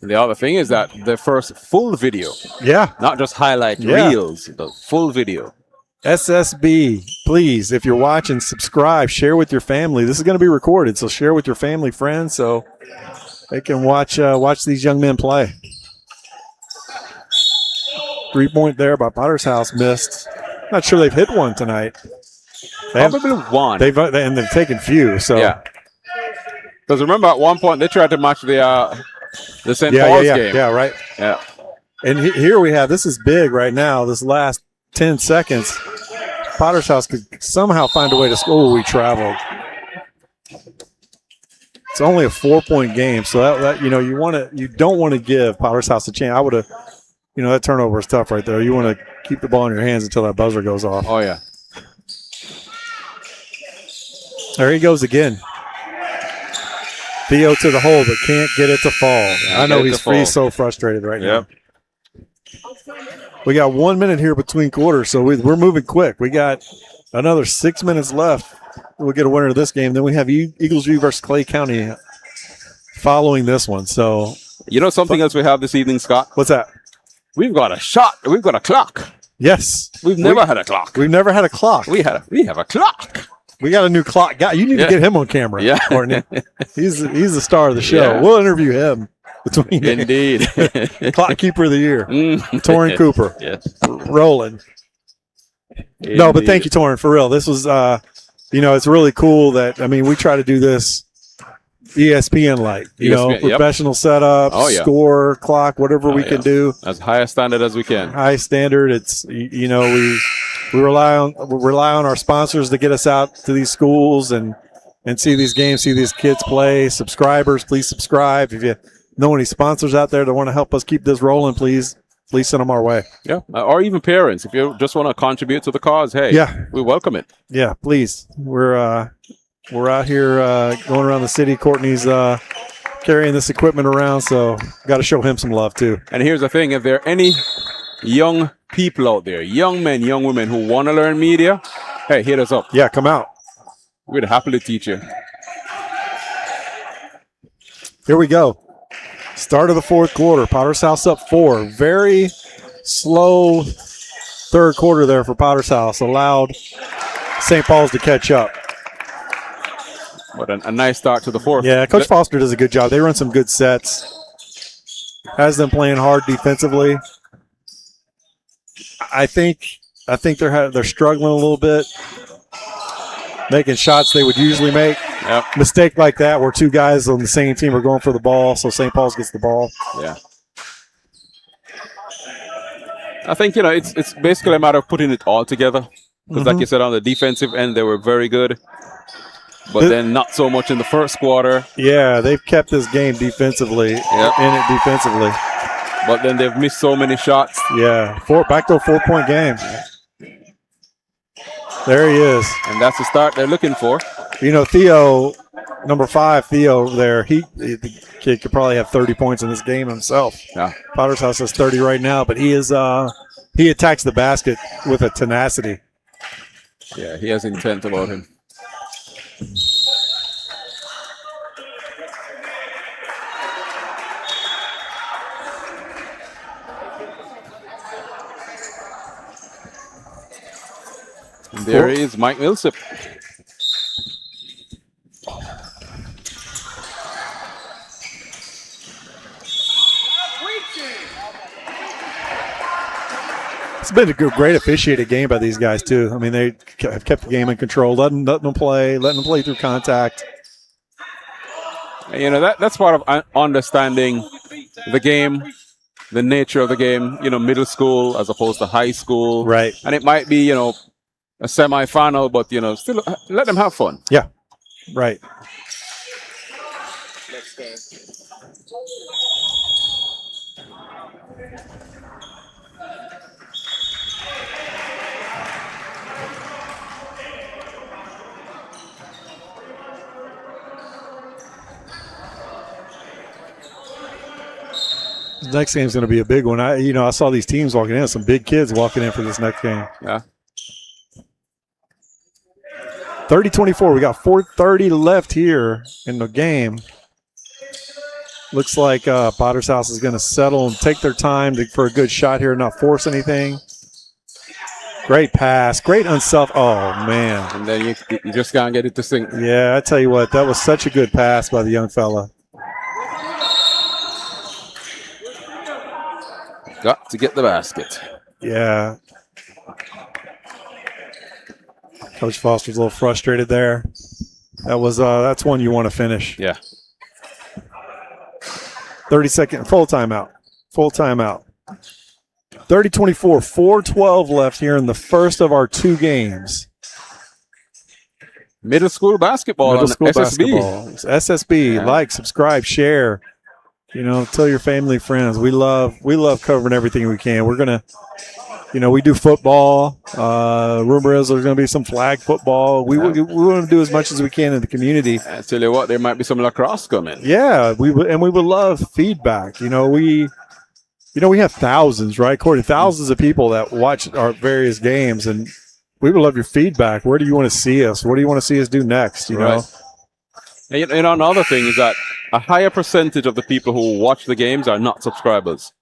The other thing is that the first full video,
Yeah.
not just highlight
Yeah.
reels, the full video.
SSB, please, if you're watching, subscribe, share with your family. This is going to be recorded, so share with your family, friends, so they can watch these young men play. 3-point there by Potter's House missed. Not sure they've hit one tonight.
Probably one.
They've taken few. So
Yeah. Because remember, at one point they tried to match the St. Paul's game.
Yeah, right.
Yeah.
And here we have, this is big right now, this last 10 seconds. Potter's House could somehow find a way to score. We traveled. It's only a 4-point game, so that you know, you don't want to give Potter's House a chance. I would have, you know, that turnover is tough right there. You want to keep the ball in your hands until that buzzer goes off.
Oh, yeah.
There he goes again. Theo to the hole, but can't get it to fall. I know he's so frustrated right now. We got 1 minute here between quarters, so we're moving quick. We got another 6 minutes left. We'll get a winner of this game. Then we have Eagles View versus Clay County following this one. So,
you know something else we have this evening, Scott?
what's that?
We've got a shot. We've got a clock.
Yes.
We've never had a clock.
We've never had a clock.
We have a clock.
We got a new clock guy. You need to get him on camera,
Yeah.
Courtney. He's the star of the show.
Yeah.
We'll interview him between
Indeed.
Clock Keeper of the Year. Torrin Cooper.
Yes.
Rolling. No, but thank you, Torrin, for real. This was, you know, it's really cool that, I mean, we try to do this ESPN-like, you know, professional setup, score, clock, whatever we can do.
As high a standard as we can.
High standard. It's, you know, we rely on our sponsors to get us out to these schools and see these games, see these kids play. Subscribers, please subscribe. If you know any sponsors out there that want to help us keep this rolling, please send them our way.
Yeah, or even parents. If you just want to contribute to the cause, hey, we welcome it.
Yeah, please. We're out here going around the city. Courtney's carrying this equipment around, so got to show him some love too.
And here's the thing: if there are any young people out there, young men, young women who want to learn media, hey, hit us up.
Yeah, come out.
We'd happily teach you.
Here we go. Start of the fourth quarter. Potter's House up 4. Very slow third quarter there for Potter's House. Allowed St. Paul's to catch up.
But a nice start to the fourth.
Yeah, Coach Foster does a good job. They run some good sets. Has them playing hard defensively. I think they're struggling a little bit, making shots they would usually make.
Yep.
Mistake like that where two guys on the same team are going for the ball, so St. Paul's gets the ball.
Yeah. I think, you know, it's basically a matter of putting it all together. Because like you said, on the defensive end, they were very good. But then not so much in the first quarter.
Yeah, they've kept this game defensively, in it defensively.
But then they've missed so many shots.
Yeah, back to a 4-point game. There he is.
And that's the start they're looking for.
You know, Theo, number 5, Theo there, the kid could probably have 30 points in this game himself.
Yeah.
Potter's House has 30 right now, but he attacks the basket with a tenacity.
Yeah, he has intent about him. There is Mike Millsap.
It's been a great officiated game by these guys, too. I mean, they have kept the game in control, letting them play through contact.
You know, that's part of understanding the game, the nature of the game, you know, middle school as opposed to high school.
Right.
And it might be, you know, a semifinal, but, you know, still let them have fun.
Yeah, right. The next game's going to be a big one. I saw these teams walking in, some big kids walking in for this next game.
Yeah.
30-24. We got 4:30 left here in the game. Looks like Potter's House is going to settle and take their time for a good shot here and not force anything. Great pass. Great unself. Oh, man.
And then you just can't get it to sink.
Yeah, I tell you what, that was such a good pass by the young fella.
Got to get the basket.
Yeah. Coach Foster's a little frustrated there. That's one you want to finish.
Yeah.
30-second full timeout. 30-24, 4:12 left here in the first of our two games.
Middle school basketball.
Middle school
SSB.
basketball. It's SSB. Like, subscribe, share. You know, tell your family, friends. We love covering everything we can. We're gonna, we do football. Rumor is there's gonna be some flag football. We want to do as much as we can in the community.
I tell you what, there might be some lacrosse coming.
Yeah, we would love feedback. We have thousands, right, Courtney? Thousands of people that watch our various games, and we would love your feedback. Where do you want to see us? What do you want to see us do next? You know.
And another thing is that a higher percentage of the people who watch the games are not subscribers.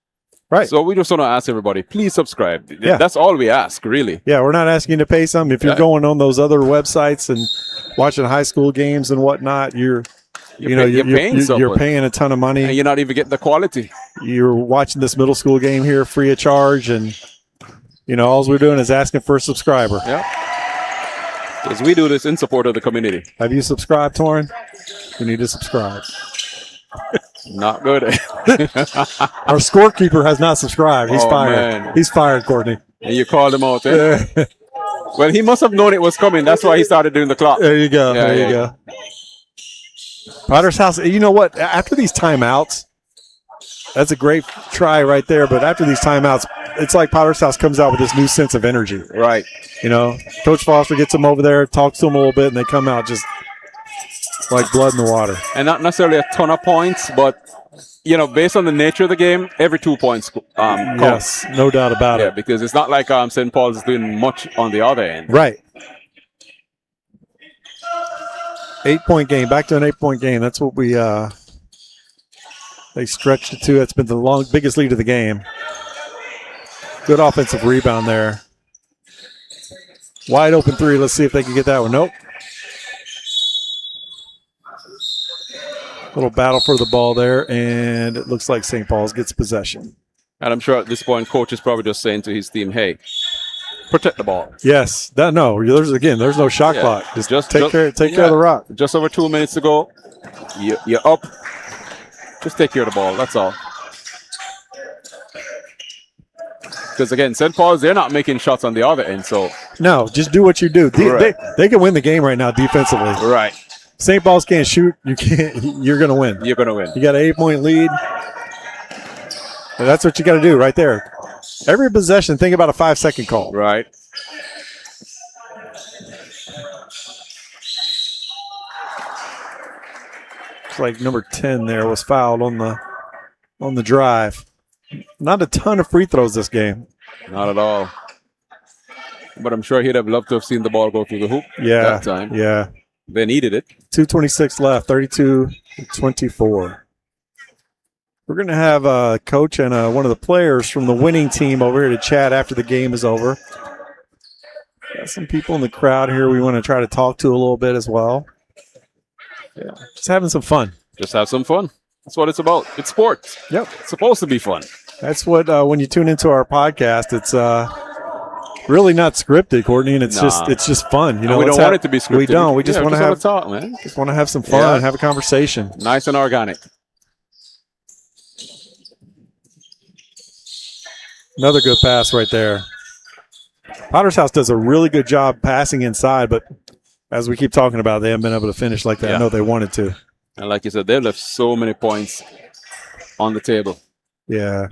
Right.
So we just want to ask everybody, please subscribe.
Yeah.
That's all we ask, really.
Yeah, we're not asking you to pay something. If you're going on those other websites and watching high school games and whatnot, you're paying a ton of money.
And you're not even getting the quality.
You're watching this middle school game here free of charge, and all we're doing is asking for a subscriber.
Yeah. Because we do this in support of the community.
Have you subscribed, Torrin? You need to subscribe.
Not good.
Our scorekeeper has not subscribed. He's fired. Man. He's fired, Courtney.
And you called him out, eh? Well, he must have known it was coming. That's why he started doing the clock.
There you go. Yeah, there you go. Potter's House, you know what? After these timeouts, that's a great try right there. But after these timeouts, it's like Potter's House comes out with this new sense of energy.
Right.
Coach Foster gets them over there, talks to them a little bit, and they come out just like blood in the water.
And not necessarily a ton of points, but, based on the nature of the game, every 2 points counts.
Yes, no doubt about it.
Yeah, because it's not like St. Paul's is doing much on the other end.
Right. 8-point game. Back to an 8-point game. That's what they stretched it to. That's been the biggest lead of the game. Good offensive rebound there. Wide open three. Let's see if they can get that one. Nope. Little battle for the ball there, and it looks like St. Paul's gets possession.
And I'm sure at this point, coach is probably just saying to his team, hey, protect the ball.
Yes. There's no shot clock. Just take care of the rock.
Just over 2 minutes to go. You're up. Just take care of the ball. That's all. Because, again, St. Paul's, they're not making shots on the other end. So
no, just do what you do. They can win the game right now defensively.
Right.
St. Paul's can't shoot. You can't. You're going to win.
You're going to win.
You got an 8-point lead. And that's what you got to do right there. Every possession, think about a 5-second call.
Right.
It's like number 10 there was fouled on the drive. Not a ton of free throws this game.
Not at all. But I'm sure he'd have loved to have seen the ball go through the hoop that time.
Yeah.
They needed it.
2:26 left, 32-24. We're going to have a coach and one of the players from the winning team over here to chat after the game is over. Got some people in the crowd here we want to try to talk to a little bit as well.
Yeah.
Just having some fun.
Just have some fun. That's what it's about. It's sports.
Yep.
It's supposed to be fun.
That's what when you tune into our podcast, it's really not scripted, Courtney, and it's just fun. You know,
we don't want it to be scripted.
We don't. We just want to have
talk, man.
Just want to have some fun, have a conversation.
Nice and organic.
Another good pass right there. Potter's House does a really good job passing inside, but as we keep talking about, they haven't been able to finish like that. I know they wanted to.
And like you said, they've left so many points on the table.
Yeah.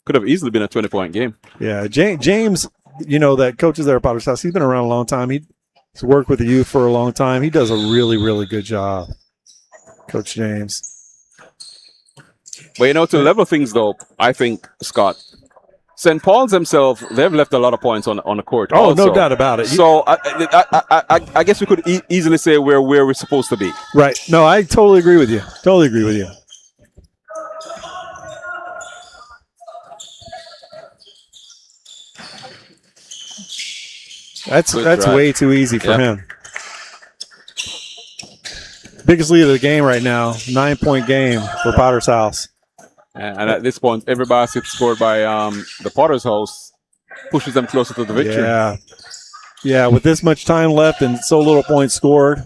Could have easily been a 20-point game.
Yeah. James, you know, that coaches there at Potter's House, he's been around a long time. He's worked with the youth for a long time. He does a really, really good job, Coach James.
But, you know, to level things, though, I think, Scott, St. Paul's themselves, they've left a lot of points on the court.
Oh,
also.
no doubt about it.
So I guess we could easily say we're where we're supposed to be.
Right. No, I totally agree with you. Totally agree with you. That's way too easy for him. Biggest lead of the game right now, 9-point game for Potter's House.
And at this point, every basket scored by the Potter's House pushes them closer to the victory.
Yeah. Yeah, with this much time left and so little points scored,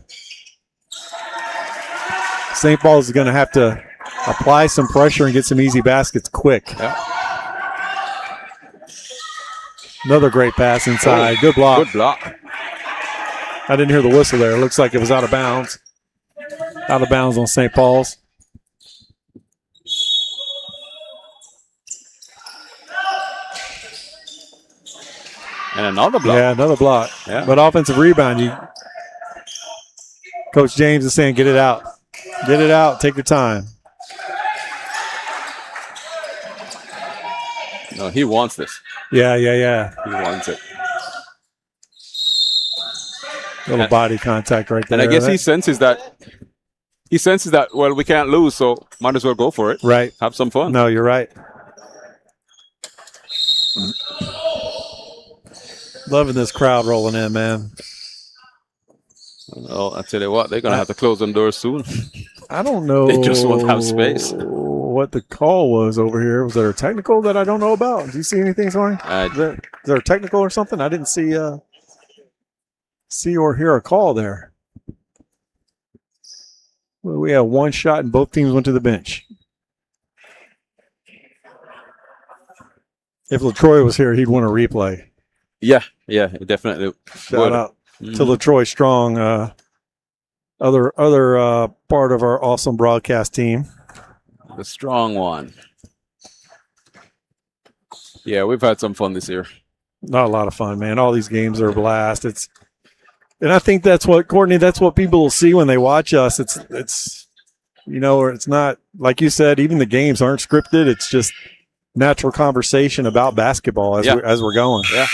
St. Paul's is going to have to apply some pressure and get some easy baskets quick.
Yeah.
Another great pass inside. Good block.
Good block.
I didn't hear the whistle there. It looks like it was out of bounds. Out of bounds on St. Paul's.
And another block.
Yeah, another block.
Yeah.
But offensive rebound. Coach James is saying, get it out. Get it out. Take your time.
No, he wants this.
Yeah.
He wants it.
Little body contact right there.
And I guess he senses that, well, we can't lose, so might as well go for it.
Right.
Have some fun.
No, you're right. Loving this crowd rolling in, man.
Well, I tell you what, they're going to have to close them doors soon.
I don't know.
They just won't have space.
What the call was over here. Was there a technical that I don't know about? Did you see anything, Sorry? Is there a technical or something? I didn't see or hear a call there. Well, we had one shot and both teams went to the bench. If LaTroy was here, he'd want a replay.
Yeah, definitely.
Shout out to LaTroy Strong, other part of our awesome broadcast team.
The strong one. Yeah, we've had some fun this year.
Not a lot of fun, man. All these games are a blast. And I think that's what, Courtney, that's what people will see when they watch us. It's you know, it's not, like you said, even the games aren't scripted. It's just natural conversation about basketball as we're going.
Yeah.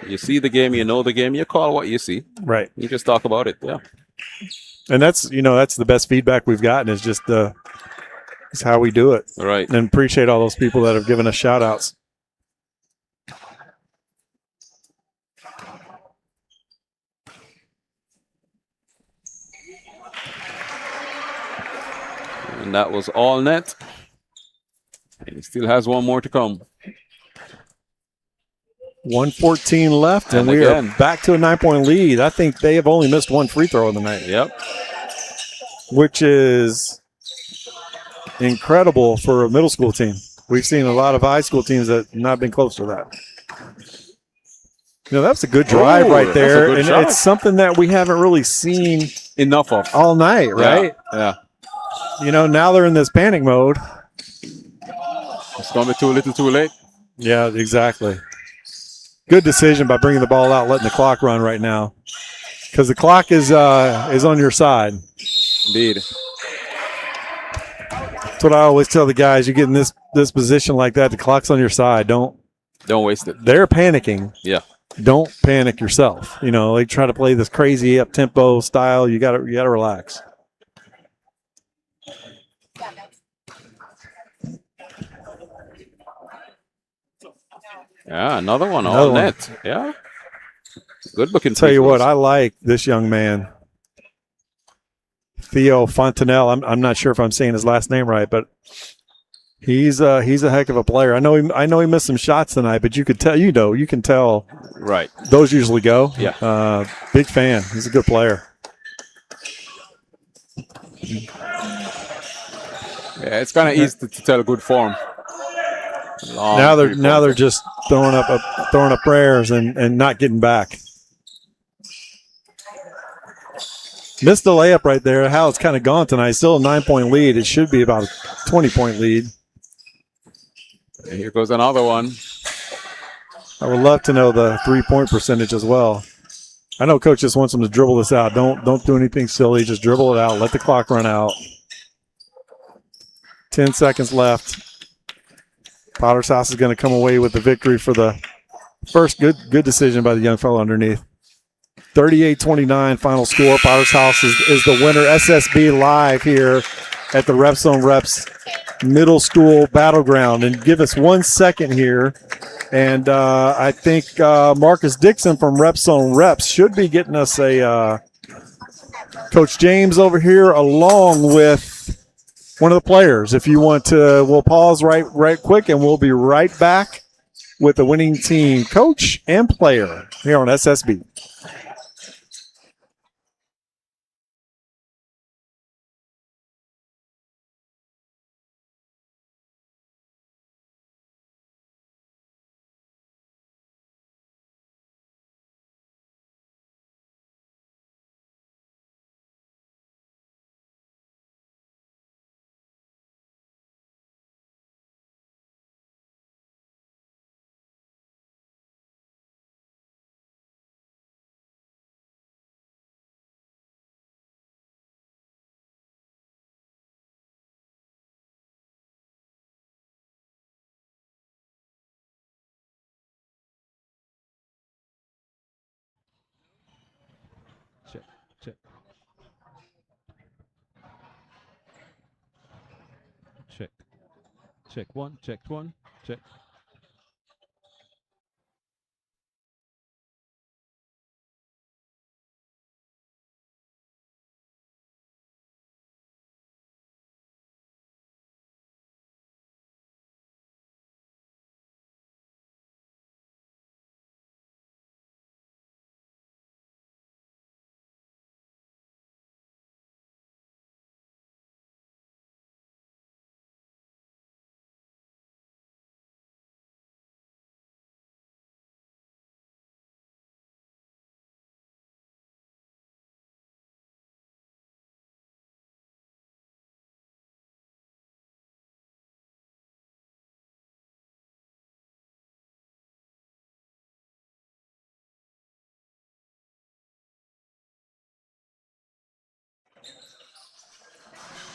You see the game, you know the game, you call what you see.
Right.
You just talk about it. Yeah.
And that's the best feedback we've gotten is just is how we do it.
Right.
And appreciate all those people that have given us shout outs.
And that was all net. And he still has one more to come.
1:14 left, and we are back to a 9-point lead. I think they have only missed one free throw in the night.
Yep.
Which is incredible for a middle school team. We've seen a lot of high school teams that have not been close to that. You know, that's a good drive right there, and it's something that we haven't really seen
enough of
all night, right?
Yeah.
You know, now they're in this panic mode.
It's going to be too little too late.
Yeah, exactly. Good decision by bringing the ball out, letting the clock run right now, because the clock is on your side.
Indeed.
That's what I always tell the guys. You get in this position like that, the clock's on your side. Don't
waste it.
They're panicking.
Yeah.
Don't panic yourself. You know, they try to play this crazy up tempo style. You gotta relax.
Yeah, another one
Another
all
one.
net. Yeah. Good looking.
Tell you
free
what,
throws.
I like this young man, Theo Fontanelle. I'm not sure if I'm saying his last name right, but he's a heck of a player. I know he missed some shots tonight, but you could tell, you can tell
Right.
those usually go.
Yeah.
Big fan. He's a good player.
Yeah, it's kind of easy to tell good form.
Now they're just throwing up prayers and not getting back. Missed the layup right there. How it's kind of gone tonight. Still a 9-point lead. It should be about a 20-point lead.
And here goes another one.
I would love to know the 3-point percentage as well. I know Coach just wants them to dribble this out. Don't do anything silly. Just dribble it out. Let the clock run out. 10 seconds left. Potter's House is going to come away with the victory for the first good decision by the young fellow underneath. 38-29 final score. Potter's House is the winner. SSB live here at the Reps on Reps Middle School Battleground. And give us 1 second here. And I think Marcus Dixon from Reps on Reps should be getting us a Coach James over here along with one of the players. If you want to, we'll pause right quick and we'll be right back with the winning team coach and player here on SSB.
Check. Check. Check one. Check one. Check.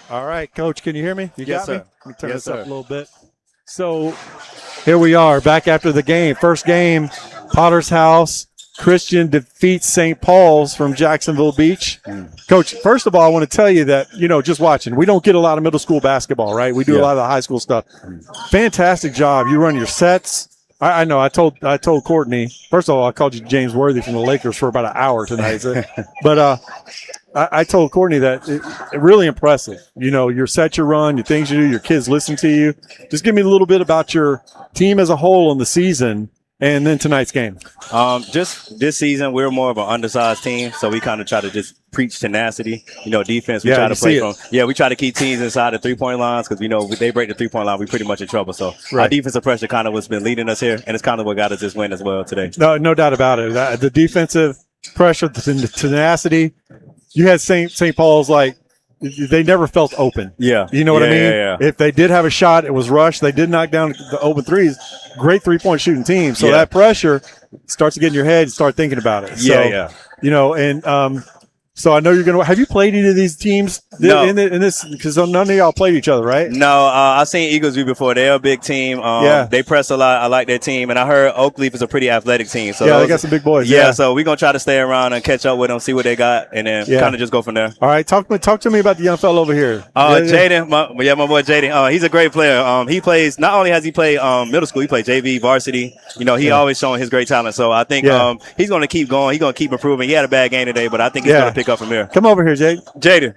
All right, Coach, can you hear me? You
Yes,
got me?
sir.
Let me turn
Yes,
this up
sir.
a little bit. So here we are back after the game. First game, Potter's House. Christian defeats St. Paul's from Jacksonville Beach. Coach, first of all, I want to tell you that, just watching, we don't get a lot of middle school basketball, right? We do a lot of the high school stuff. Fantastic job. You run your sets. I know. I told Courtney. First of all, I called you James Worthy from the Lakers for about an hour tonight. But I told Courtney that it really impressive. Your set you run, your things you do, your kids listen to you. Just give me a little bit about your team as a whole in the season, and then tonight's game.
Just this season, we're more of an undersized team, so we kind of try to just preach tenacity. Defense. We try to play we try to keep teams inside the 3-point lines because if they break the 3-point line, we're pretty much in trouble. So our defensive pressure kind of what's been leading us here, and it's kind of what got us this win as well today.
No doubt about it. The defensive pressure, the tenacity. You had St. Paul's they never felt open.
Yeah.
You know what I mean?
Yeah.
If they did have a shot, it was rushed. They did knock down the open threes. Great 3-point shooting team. So that pressure starts to get in your head and start thinking about it. So I know you're going to – have you played any of these teams
No.
in this? Because none of y'all played each other, right?
No, I've seen Eagles View before. They're a big team.
Yeah.
They press a lot. I like their team. And I heard Oak Leaf is a pretty athletic team. So
Yeah, they got some big boys.
Yeah, so we're going to try to stay around and catch up with them, see what they got, and then kind of just go from there.
All right, talk to me about the young fellow over here.
Jaden, my boy Jaden. He's a great player. He plays. Not only has he played middle school, he played JV, varsity. He always showing his great talent. So I think he's going to keep going. He's going to keep improving. He had a bad game today, but I think he's going to pick up from here.
Come over here,
Jaden.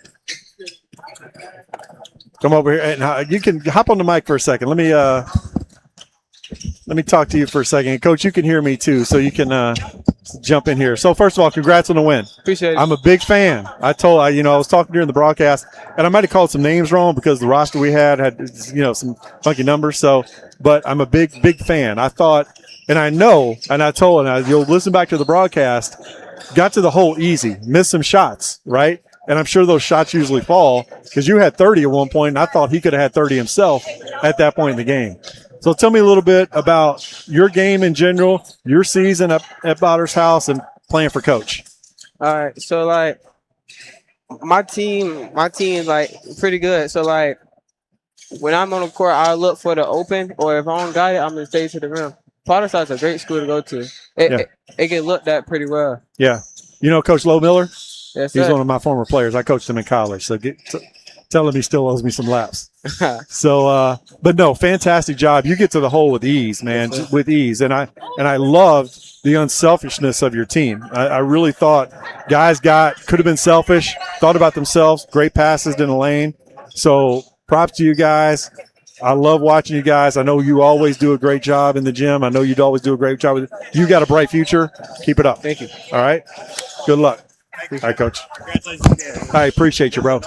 Come over here, and you can hop on the mic for a second. Let me talk to you for a second. And Coach, you can hear me too, so you can jump in here. So first of all, congrats on the win.
Appreciate it.
I'm a big fan. I was talking during the broadcast, and I might have called some names wrong because the roster we had some funky numbers. So, but I'm a big fan. I thought, and I know, and I told, you'll listen back to the broadcast. Got to the hole easy, missed some shots, right? And I'm sure those shots usually fall because you had 30 at one point, and I thought he could have had 30 himself at that point in the game. So tell me a little bit about your game in general, your season up at Potter's house, and playing for Coach.
All right, so like my team is like pretty good. So like when I'm on the court, I look for the open, or if I don't got it, I'm gonna stay to the rim. Potter's house is a great school to go to. It get looked at pretty well.
Yeah, Coach Lowe Miller.
Yes,
he's
sir.
one of my former players. I coached him in college, so tell him he still owes me some laps. So, but no, fantastic job. You get to the hole with ease, man, with ease. And I loved the unselfishness of your team. I really thought guys could have been selfish, thought about themselves, great passes in the lane. So props to you guys. I love watching you guys. I know you always do a great job in the gym. I know you'd always do a great job with it. You got a bright future. Keep it up.
Thank you.
All right. Good luck. All right, Coach. I appreciate you, bro.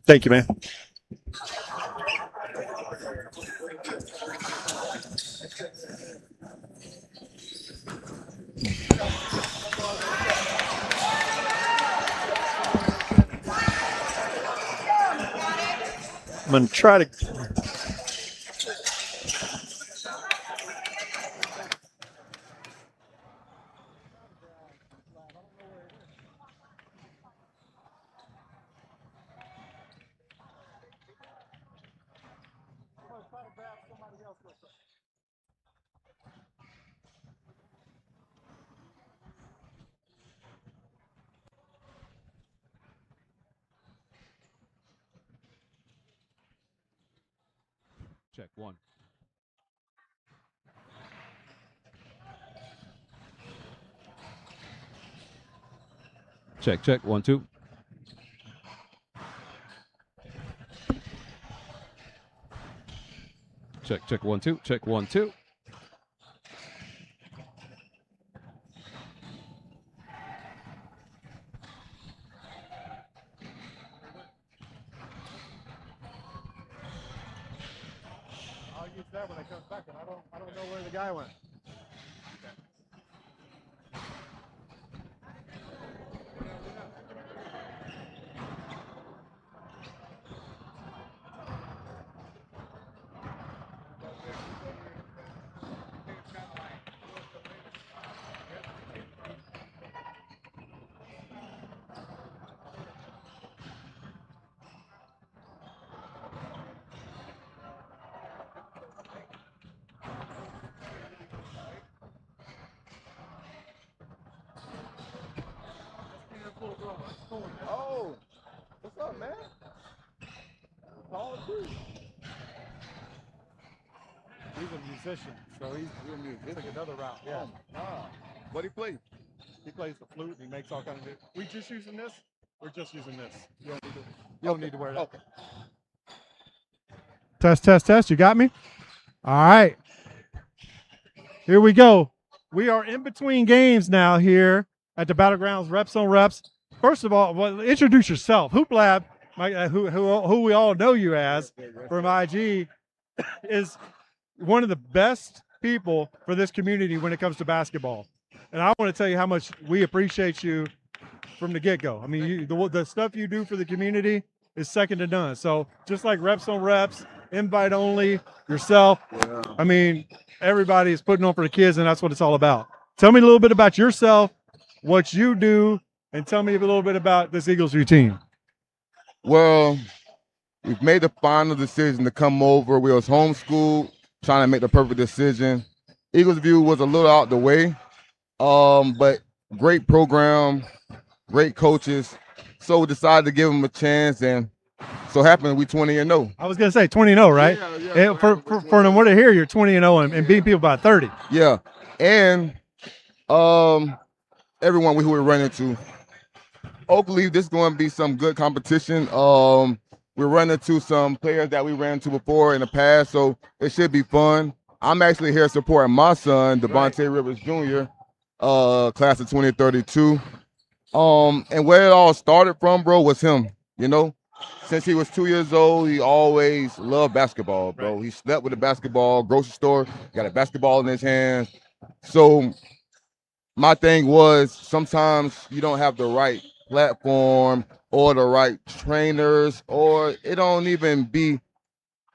Thank you, man. I'm going to try to
Check one. Check 1 2. Check 1 2. Check 1 2.
I'll use that when I come back, and I don't know where the guy went. Oh, what's up, man? Paul too. He's a musician, so he's took another route. Yeah. What do he play? He plays the flute and he makes all kinds of. We just using this. We're just using this. You don't need to wear that. Okay. Test. You got me? All right. Here we go. We are in between games now here at the BattleGrounds Reps on Reps. First of all, introduce yourself. Hoop Lab, who we all know you as from IG, is one of the best people for this community when it comes to basketball. And I want to tell you how much we appreciate you from the get-go. I mean, the stuff you do for the community is second to none. So just like Reps on Reps, invite only, yourself. Yeah. I mean, everybody is putting on for the kids, and that's what it's all about. Tell me a little bit about yourself, what you do, And tell me a little bit about this Eagles View team.
Well, we've made the final decision to come over. We was homeschooled, trying to make the perfect decision. Eagles View was a little out the way, but great program, great coaches. So we decided to give them a chance, and so happened we 20-0.
I was gonna say 20-0, right?
Yeah,
For them, what to hear, you're 20-0 and beating people by 30.
Yeah, and everyone who we run into. Hopefully, this is going to be some good competition. We're running into some players that we ran into before in the past, so it should be fun. I'm actually here supporting my son, Devontae Rivers Jr., class of 2032. And where it all started from, bro, was him. You know, since he was 2 years old, he always loved basketball, bro. He slept with a basketball, grocery store, got a basketball in his hands. So my thing was sometimes you don't have the right platform or the right trainers, or it don't even be,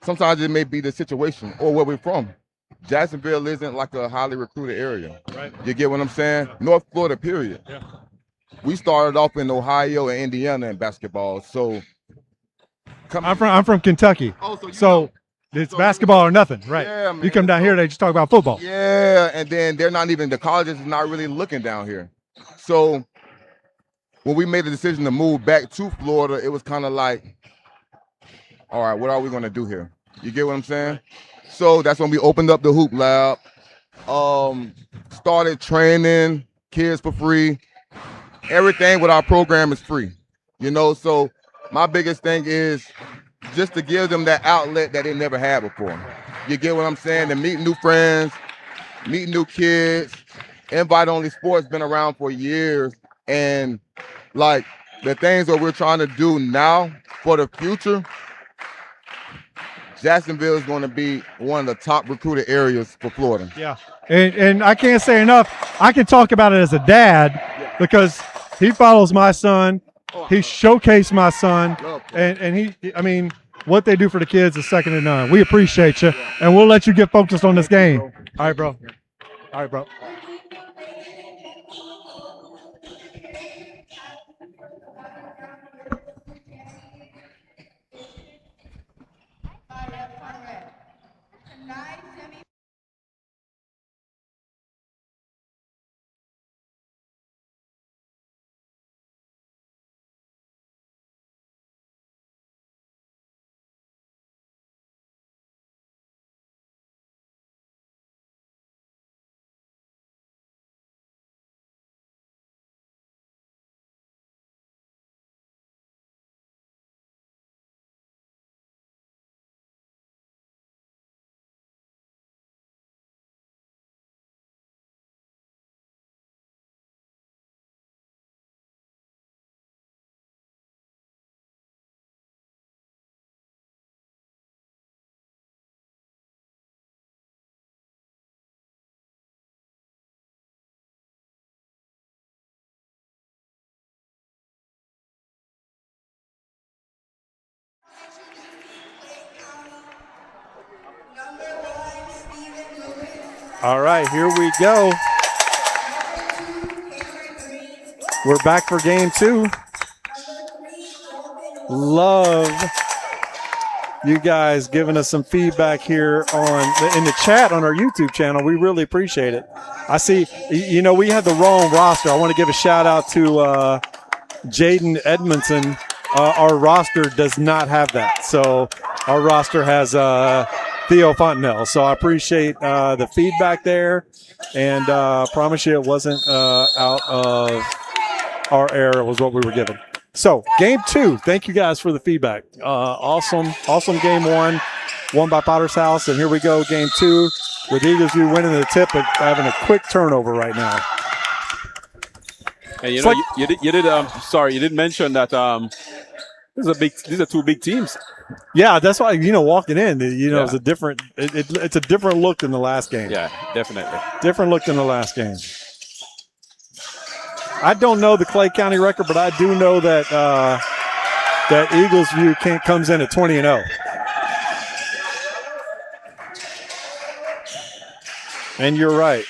sometimes it may be the situation or where we're from. Jacksonville isn't like a highly recruited area.
Right.
You get what I'm saying? North Florida, period.
Yeah.
We started off in Ohio and Indiana in basketball. So
I'm from Kentucky. So it's basketball or nothing, right?
Yeah, man.
You come down here, they just talk about football.
Yeah, and then they're not even, the colleges is not really looking down here. So when we made the decision to move back to Florida, it was kind of like, all right, what are we going to do here? You get what I'm saying? So that's when we opened up the hoop lab, started training kids for free. Everything with our program is free, you know? So my biggest thing is just to give them that outlet that they never had before. You get what I'm saying? To meet new friends, meet new kids. Invite Only Sports been around for years. And like the things that we're trying to do now for the future, Jacksonville is going to be one of the top recruited areas for Florida.
Yeah. And I can't say enough. I can talk about it as a dad because he follows my son. He showcased my son. And I mean, what they do for the kids is second to none. We appreciate you. And we'll let you get focused on this game. All right, bro. All right, bro.
Tonight, semi
All right, here we go. We're back for game 2. Love you guys giving us some feedback here in the chat on our YouTube channel. We really appreciate it. I see, you know, we had the wrong roster. I want to give a shout out to Jaden Edmondson. Our roster does not have that. So our roster has Theo Fontenelle. So I appreciate the feedback there, and promise you it wasn't out of our error. It was what we were given. So game 2, thank you guys for the feedback. Awesome game 1, won by Potter's House, and here we go, game 2 with Eagles View winning the tip and having a quick turnover right now.
And you know, you did mention that these are two big teams.
Yeah, that's why, you know, walking in, you know, it's a different it's a different look than the last game.
Yeah, definitely.
Different look than the last game. I don't know the Clay County record, but I do know that that Eagles View comes in at 20-0. And you're right.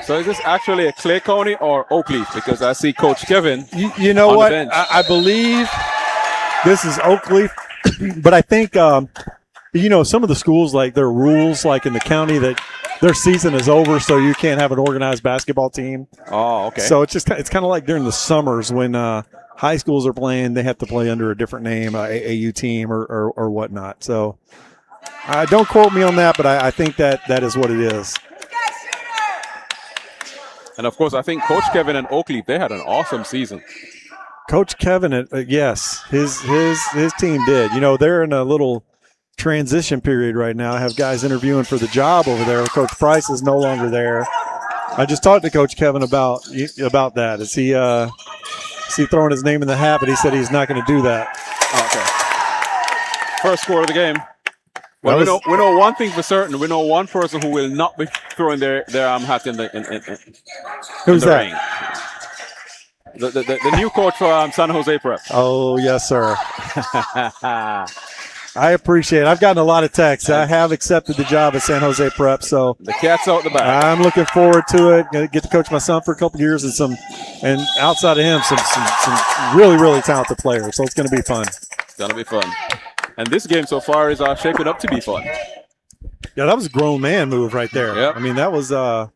So is this actually a Clay County or Oakleaf? Because I see Coach Kevin.
You know
on the
what?
bench.
I believe this is Oakleaf, but I think some of the schools, like their rules, like in the county, that their season is over, so you can't have an organized basketball team.
Oh, okay.
So it's kind of like during the summers when high schools are playing, they have to play under a different name, AAU team or whatnot. So don't quote me on that, but I think that is what it is.
And of course, I think Coach Kevin and Oakleaf, they had an awesome season.
Coach Kevin, yes, his team did. They're in a little transition period right now. I have guys interviewing for the job over there. Coach Price is no longer there. I just talked to Coach Kevin about that. Is he throwing his name in the hat? But he said he's not going to do that.
Okay. First score of the game. Well, we know one thing for certain. We know one person who will not be throwing their hat in the
Who's
in the
that?
ring. The new coach for San Jose Prep.
Oh, yes, sir. I appreciate it. I've gotten a lot of texts. I have accepted the job at San Jose Prep, so
the cat's out the bag.
I'm looking forward to it. Gonna get to coach my son for a couple years and outside of him, some really, really talented players. So it's going to be fun.
It's going to be fun. And this game so far is shaping up to be fun.
Yeah, that was a grown man move right there.
Yep.
I mean, that was a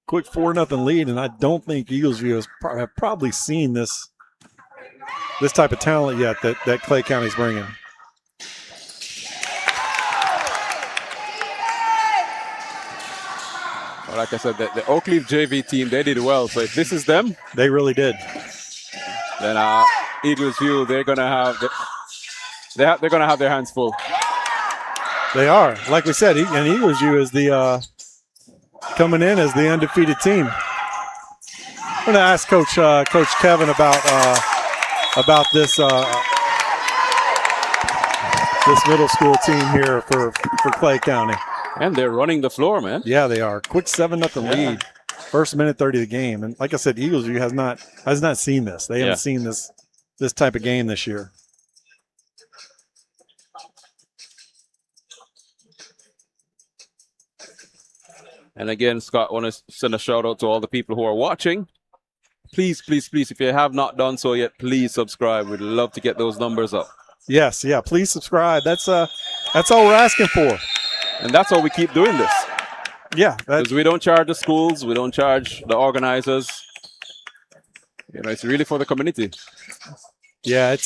quick 4-0 lead, and I don't think Eagles View have probably seen this type of talent yet that Clay County's bringing.
Well, like I said, the Oakleaf JV team, they did well. So if this is them,
they really did.
Then Eagles View, they're gonna have they're gonna have their hands full.
They are, like we said, and Eagles View is the coming in as the undefeated team. I'm going to ask Coach Kevin about this this middle school team here for Clay County.
And they're running the floor, man.
Yeah, they are. Quick 7-0 lead. First minute 30 of the game, and like I said, Eagles View has not seen this. They haven't seen this type of game this year.
And again, Scott, I want to send a shout out to all the people who are watching. Please, please, please, if you have not done so yet, please subscribe. We'd love to get those numbers up.
Yes, yeah, please subscribe. That's all we're asking for.
And that's how we keep doing this.
Yeah.
Because we don't charge the schools, we don't charge the organizers. It's really for the community.
Yeah, it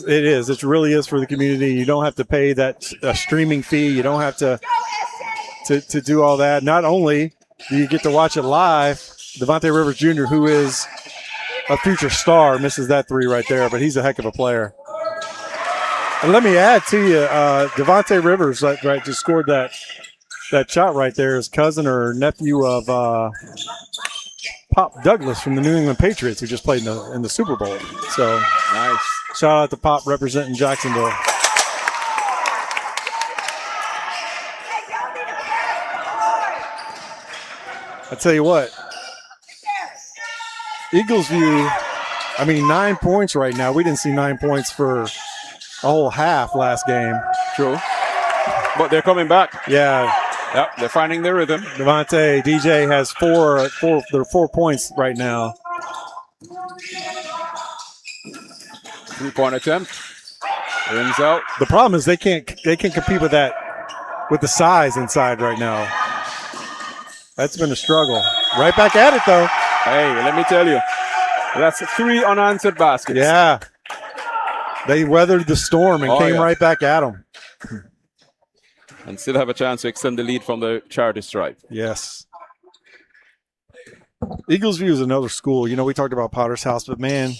is. It really is for the community. You don't have to pay that streaming fee. You don't have to do all that. Not only do you get to watch it live, Devontae Rivers Jr., who is a future star, misses that three right there, but he's a heck of a player. And let me add to you, Devontae Rivers just scored that shot right there. His cousin or nephew of Pop Douglas from the New England Patriots, who just played in the Super Bowl. So
nice.
Shout out to Pop representing Jacksonville. I tell you what, Eagles View, 9 points right now. We didn't see 9 points for a whole half last game.
True. But they're coming back.
Yeah.
Yep, they're finding their rhythm.
Devontae, DJ has 4 points right now.
3-point attempt. Rims out.
The problem is they can't compete with that, with the size inside right now. That's been a struggle. Right back at it, though.
Hey, let me tell you, that's 3 unanswered baskets.
Yeah. They weathered the storm and came right back at them.
And still have a chance to extend the lead from the charity stripe.
Yes. Eagles View is another school. We talked about Potter's House, but man,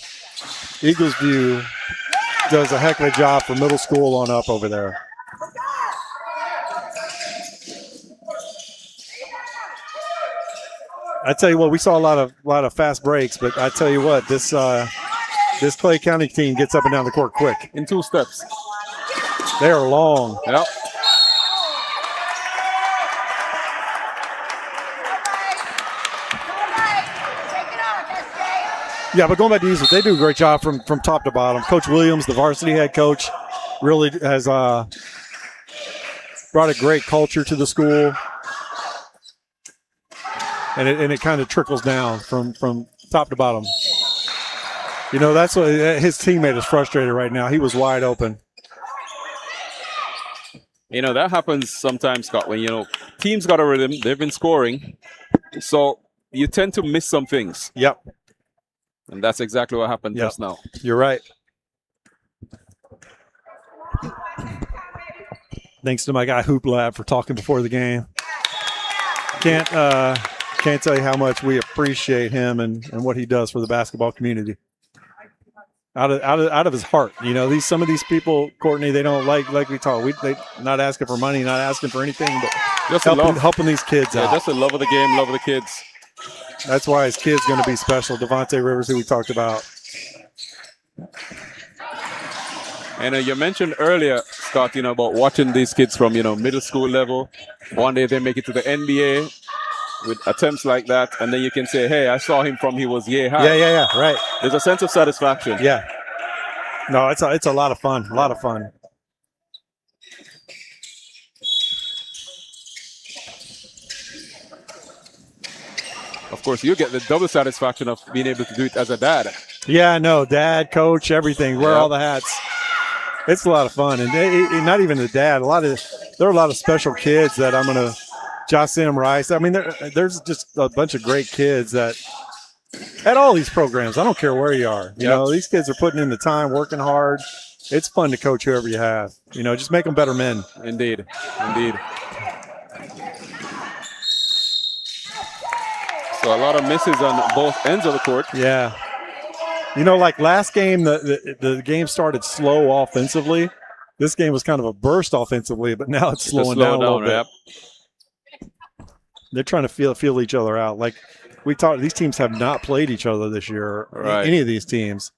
Eagles View does a heck of a job for middle school on up over there. I tell you what, we saw a lot of fast breaks, but I tell you what, this Clay County team gets up and down the court quick.
In 2 steps.
They are long.
Yep.
Yeah, but going back to Eagles, they do a great job from top to bottom. Coach Williams, the varsity head coach, really has brought a great culture to the school. and it kind of trickles down from top to bottom. You know, that's what his teammate is frustrated right now. He was wide open.
You know, that happens sometimes, Scott, when, you know, teams got a rhythm, they've been scoring. So you tend to miss some things.
Yep.
And that's exactly what happened just now.
You're right. Thanks to my guy Hoop Lab for talking before the game. Can't tell you how much we appreciate him and what he does for the basketball community. Out of his heart, you know. Some of these people, Courtney, they don't like we talk. They not asking for money, not asking for anything, but
just
helping these kids out.
Just the love of the game, love of the kids.
That's why his kid's going to be special. Devontae Rivers, who we talked about.
And you mentioned earlier, Scott, you know, about watching these kids from, you know, middle school level. One day they make it to the NBA with attempts like that, and then you can say, hey, I saw him from he was yay high.
Yeah, right.
There's a sense of satisfaction.
Yeah. No, it's a lot of fun. A lot of fun.
Of course, you get the double satisfaction of being able to do it as a dad.
Yeah, no, dad, coach, everything. Wear all the hats. It's a lot of fun, and not even the dad. There are a lot of special kids that I'm gonna. Jocelyn Rice. I mean, there's just a bunch of great kids that at all these programs. I don't care where you are. You know, these kids are putting in the time, working hard. It's fun to coach whoever you have. You know, just make them better men.
Indeed. So a lot of misses on both ends of the court.
Yeah. You know, like last game, the game started slow offensively. This game was kind of a burst offensively, but now it's slowing down a little bit. They're trying to feel each other out. Like we talked, these teams have not played each other this year, any of these teams.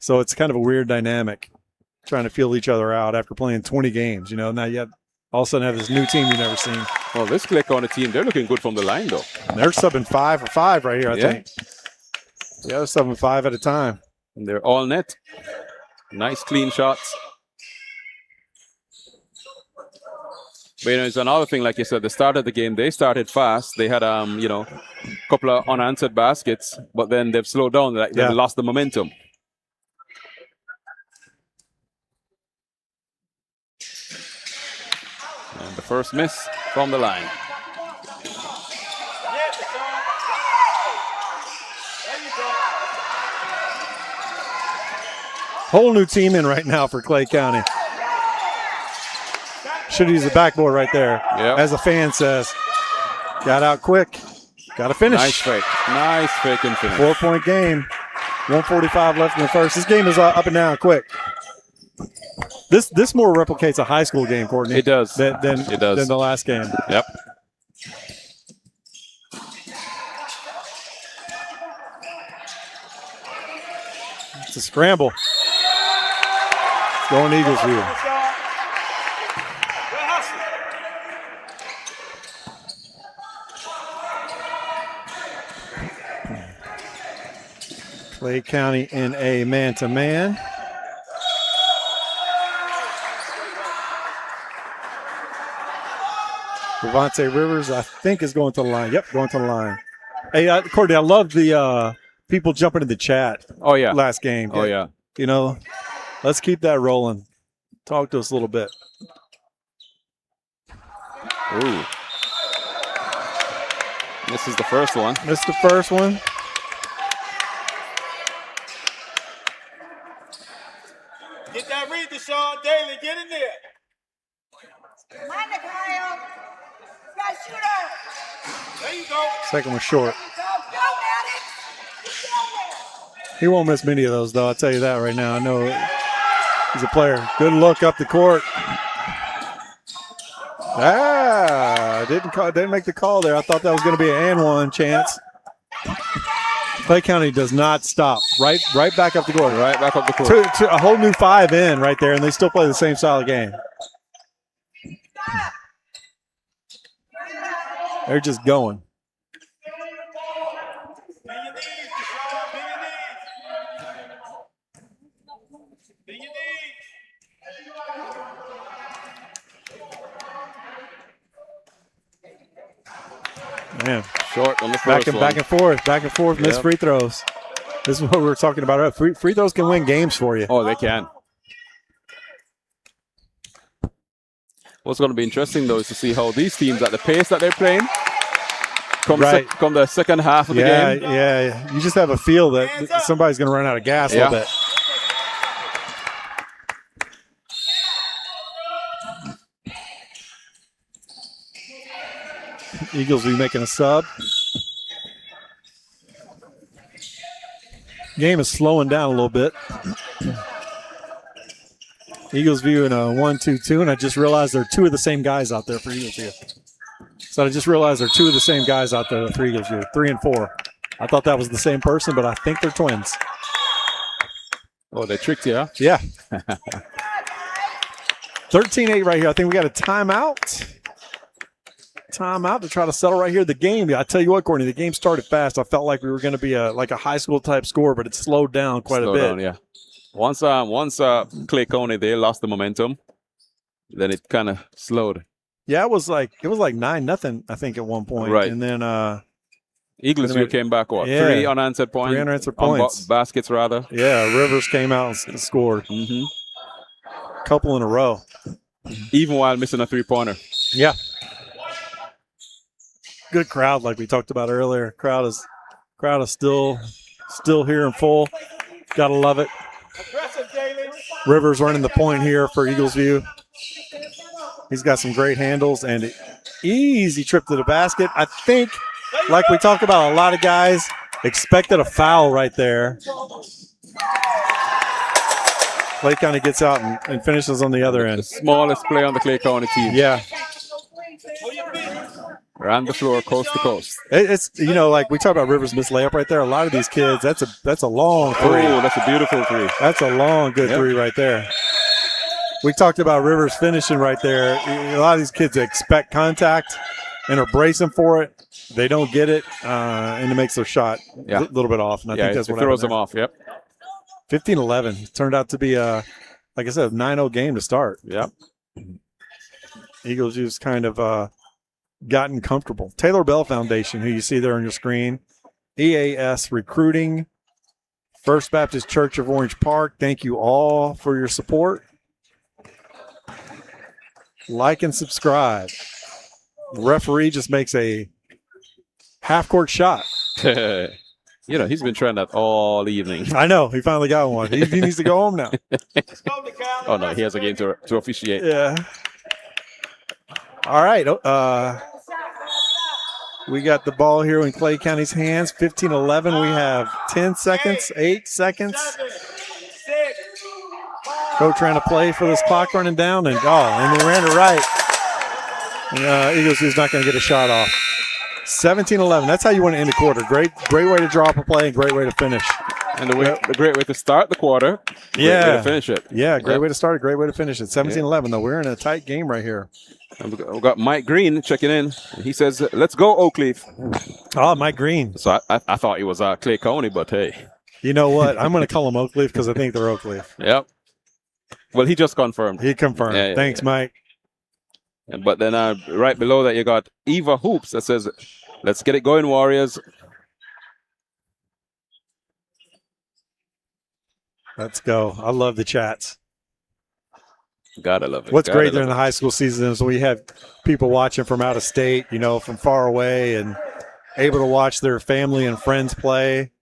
So it's kind of a weird dynamic, trying to feel each other out after playing 20 games. You know, now you all of a sudden have this new team you've never seen.
Well, this Clay County team, they're looking good from the line, though.
They're subbing 5 for 5 right here, I think. Yeah, they're subbing 5 at a time.
And they're all net. Nice, clean shots. But, you know, it's another thing, like you said, the start of the game, they started fast. They had, you know, a couple of unanswered baskets, but then they've slowed down. Like they've lost the momentum. And the first miss from the line.
Whole new team in right now for Clay County. Should use the backboard right there.
Yep.
As the fan says. Got out quick. Got to finish.
Nice fake. Nice fake and finish.
4-point game. 1:45 left in the first. This game is up and down quick. This more replicates a high school game, Courtney.
It does.
Than the last game.
Yep.
It's a scramble. Going Eagles here. Clay County in a man-to-man. Devontae Rivers, I think, is going to the line. Yep, going to the line. Hey, Courtney, I love the people jumping in the chat.
Oh, yeah.
Last game.
Oh, yeah.
You know, let's keep that rolling. Talk to us a little bit.
Ooh. This is the first one.
Missed the first one.
Get that read, Deshaun Daly. Get in there.
Mind the Kyle. Got shooter.
There you go.
Second one short.
Go, Maddox.
He won't miss many of those, though. I'll tell you that right now. I know he's a player. Good look up the court. Didn't make the call there. I thought that was going to be an and one chance. Clay County does not stop. Right back up the court.
Right back up the court.
To a whole new 5 in right there, and they still play the same style of game. They're just going. Man,
Short on the first one.
back and forth, missed
Yep.
free throws. This is what we were talking about. Free throws can win games for you.
Oh, they can. What's going to be interesting, though, is to see how these teams, at the pace that they're playing, come the second half of the game.
Yeah. You just have a feel that somebody's going to run out of gas a little bit. Eagles will be making a sub. Game is slowing down a little bit. Eagles View in a 1-2-2, and I just realized there are two of the same guys out there for Eagles View. So I just realized there are two of the same guys out there for Eagles View, 3 and 4. I thought that was the same person, but I think they're twins.
Oh, they tricked you, huh?
Yeah. 13-8 right here. I think we got a timeout. Timeout to try to settle right here. The game, I tell you what, Courtney, the game started fast. I felt like we were going to be like a high school type score, but it slowed down quite a bit.
Down, yeah. Once Clay Coney, they lost the momentum, then it kind of slowed.
Yeah, it was like 9-0, I think, at one point.
Right.
And then
Eagles View came back, what?
Yeah.
3 unanswered points.
3 unanswered points.
Baskets, rather.
Yeah, Rivers came out and scored. Couple in a row.
Even while missing a 3-pointer.
Yeah. Good crowd, like we talked about earlier. Crowd is still here in full. Gotta love it. Rivers running the point here for Eagles View. He's got some great handles and an easy trip to the basket. I think, like we talked about, a lot of guys expected a foul right there. Clay kind of gets out and finishes on the other end.
The smallest player on the Clay County team.
Yeah.
Ran the floor coast to coast.
It's like we talk about Rivers' missed layup right there. A lot of these kids, that's a long three.
Oh, that's a beautiful three.
That's a long, good three right there. We talked about Rivers finishing right there. A lot of these kids expect contact and are bracing for it. They don't get it, and it makes their shot a little bit off. And I think that's what
throws them off. Yep.
15-11 turned out to be like I said, a 9-0 game to start.
Yep.
Eagles just kind of gotten comfortable. Taylor Bell Foundation, who you see there on your screen, EAS Recruiting, First Baptist Church of Orange Park. Thank you all for your support. Like and subscribe. The referee just makes a half-court shot.
He's been trying that all evening.
I know. He finally got one. He needs to go home now.
Oh, no. He has a game to officiate.
Yeah. All right. We got the ball here in Clay County's hands. 15-11. We have 10 seconds, 8 seconds. Coach trying to play for this clock running down, and they ran it right. And Eagles is not going to get a shot off. 17-11. That's how you want to end a quarter. Great way to draw up a play and great way to finish.
And the great way to start the quarter. Great way to finish it.
Yeah, great way to start it, great way to finish it. 17-11, though. We're in a tight game right here.
And we've got Mike Green checking in. He says, let's go, Oakleaf.
Oh, Mike Green.
So I thought he was Clay Coney, but hey.
You know what? I'm going to call him Oakleaf because I think they're Oakleaf.
Yep. Well, he just confirmed.
He confirmed.
Yeah,
Thanks, Mike.
But then right below that, you got Eva Hoops that says, let's get it going, Warriors.
Let's go. I love the chats.
Gotta love it.
What's great during the high school season is we have people watching from out of state, from far away, and able to watch their family and friends play.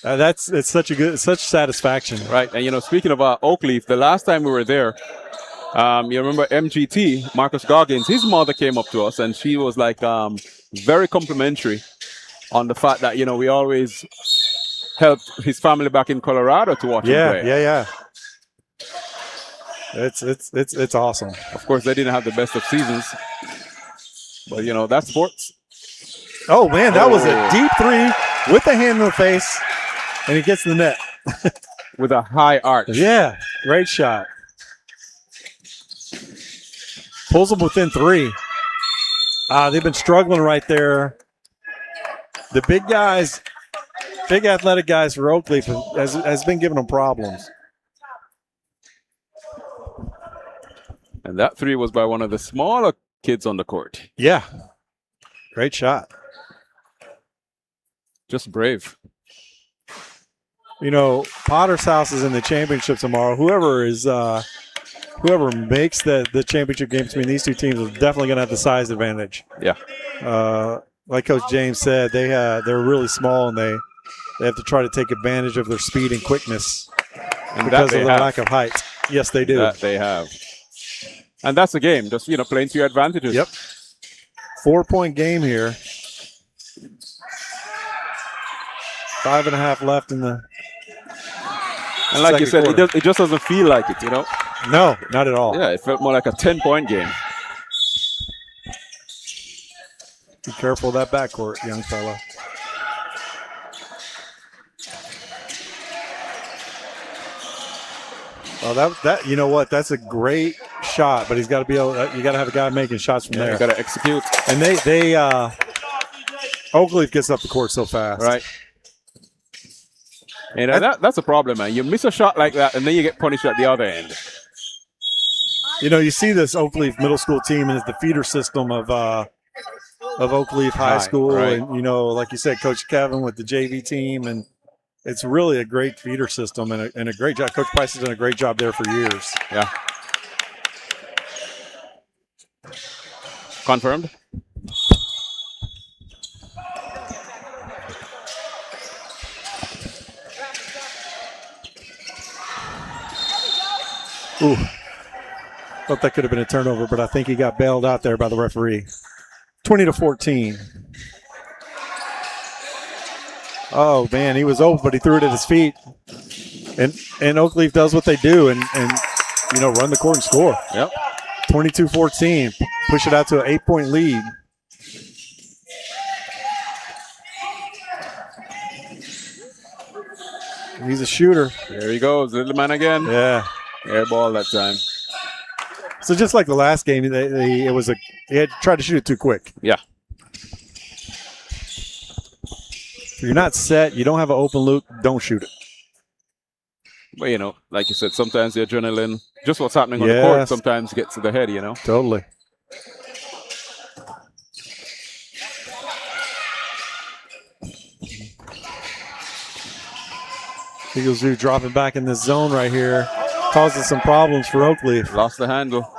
It's such satisfaction.
Right. And, speaking of Oakleaf, the last time we were there, you remember MGT, Marcus Goggins, his mother came up to us, and she was like very complimentary on the fact that, we always helped his family back in Colorado to watch him play.
Yeah. It's awesome.
Of course, they didn't have the best of seasons, but that's sports.
Oh man, that was a deep three with the hand in the face, and he gets the net
with a high arch.
Yeah, great shot. Pulls them within 3. They've been struggling right there. The big guys, big athletic guys for Oakleaf has been giving them problems.
And that 3 was by one of the smaller kids on the court.
Yeah. Great shot.
Just brave.
You know, Potter's house is in the championship tomorrow. Whoever makes the championship game between these two teams is definitely going to have the size advantage.
Yeah.
Like Coach James said, they're really small and they have to try to take advantage of their speed and quickness
And
because of their lack of height. Yes, they do.
That they have. And that's the game. Just, playing to your advantages.
Yep. 4-point game here. 5.5 left in the
And like you said,
second quarter.
it just doesn't feel like it,
No, not at all.
Yeah, it felt more like a 10-point game.
Be careful of that backcourt, young fella. Well, that you know what? That's a great shot, but he's got to be able. You got to have a guy making shots from there.
You got to execute.
And they Oakleaf gets up the court so fast.
Right. And that's a problem, man. You miss a shot like that, and then you get punished at the other end.
You know, you see this Oakleaf Middle School team, and it's the feeder system of Oakleaf High School,
right.
And like you said, Coach Kevin with the JV team, and it's really a great feeder system and a great job. Coach Price has done a great job there for years.
Yeah. Confirmed.
Ooh. Thought that could have been a turnover, but I think he got bailed out there by the referee. 20-14. Oh, man, he was open, but he threw it at his feet. And Oakleaf does what they do and run the court and score.
Yep.
22-14. Push it out to an 8-point lead. He's a shooter.
There he goes, little man again.
Yeah.
Air ball that time.
So just like the last game, he had tried to shoot it too quick.
Yeah.
If you're not set, you don't have an open look, don't shoot it.
But, like you said, sometimes the adrenaline, just what's happening on the court, sometimes gets to the head,
Totally. Eagles Zoo dropping back in this zone right here, causing some problems for Oakleaf.
Lost the handle.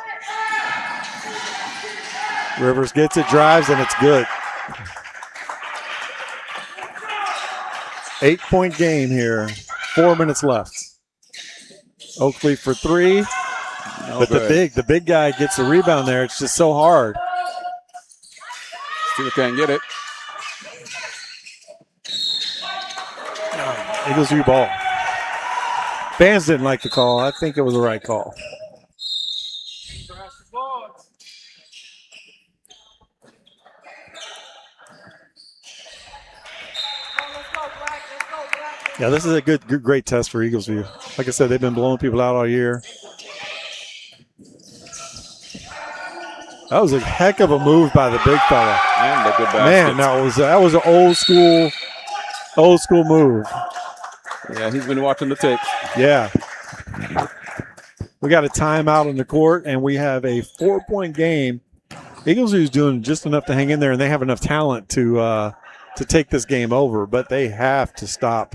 Rivers gets it, drives, and it's good. 8-point game here. 4 minutes left. Oakleaf for three. But the big guy gets the rebound there. It's just so hard.
Still can't get it.
Eagles U ball. Fans didn't like the call. I think it was the right call. Yeah, this is a great test for Eagles View. Like I said, they've been blowing people out all year. That was a heck of a move by the big fella.
And a good basket.
Man, that was an old school move.
Yeah, he's been watching the tape.
Yeah. We got a timeout on the court, and we have a 4-point game. Eagles View is doing just enough to hang in there, and they have enough talent to take this game over, but they have to stop.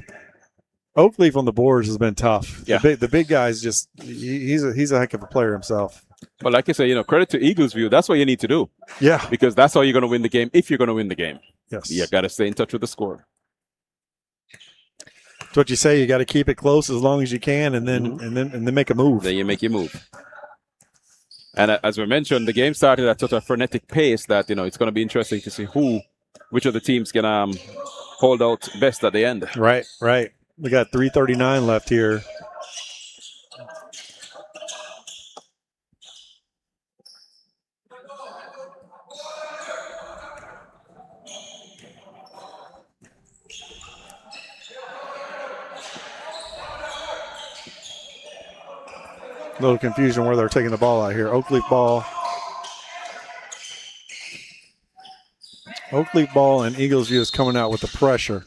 Oakleaf on the boards has been tough.
Yeah.
The big guy's just he's a heck of a player himself.
But like I say, credit to Eagles View. That's what you need to do.
Yeah.
Because that's how you're going to win the game if you're going to win the game.
Yes.
You got to stay in touch with the score.
That's what you say. You got to keep it close as long as you can, and then make a move.
Then you make your move. And as we mentioned, the game started at such a frenetic pace that it's going to be interesting to see which of the teams can hold out best at the end.
Right. We got 3:39 left here. A little confusion where they're taking the ball out here. Oakleaf ball. Oakleaf ball, and Eagles View is coming out with the pressure.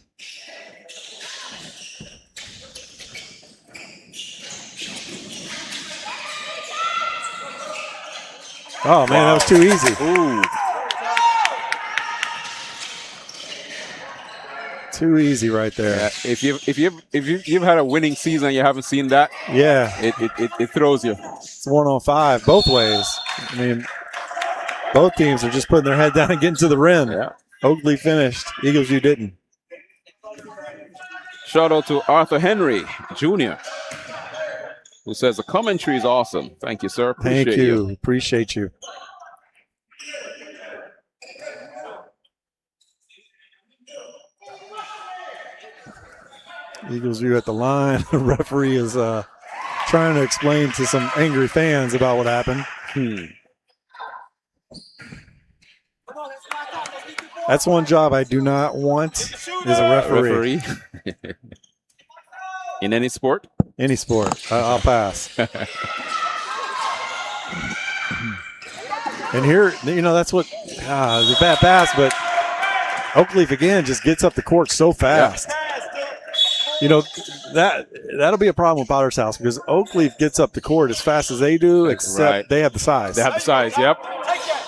Oh, man, that was too easy.
Ooh.
Too easy right there.
Yeah, if you've had a winning season and you haven't seen that,
Yeah.
it throws you.
It's 1-on-5 both ways. I mean, both teams are just putting their head down and getting to the rim.
Yeah.
Oakley finished. Eagles view didn't.
Shout out to Arthur Henry Jr., who says the commentary is awesome. Thank you, sir. Appreciate
Thank you. Appreciate you. Eagles view at the line. The referee is trying to explain to some angry fans about what happened. That's one job I do not want is a referee.
In any sport?
Any sport. I'll pass. And here, that's what it's a bad pass, but Oakleaf again just gets up the court so fast. Yeah. That'll be a problem with Potter's House because Oakleaf gets up the court as fast as they do, except they have the size.
They have the size, yep.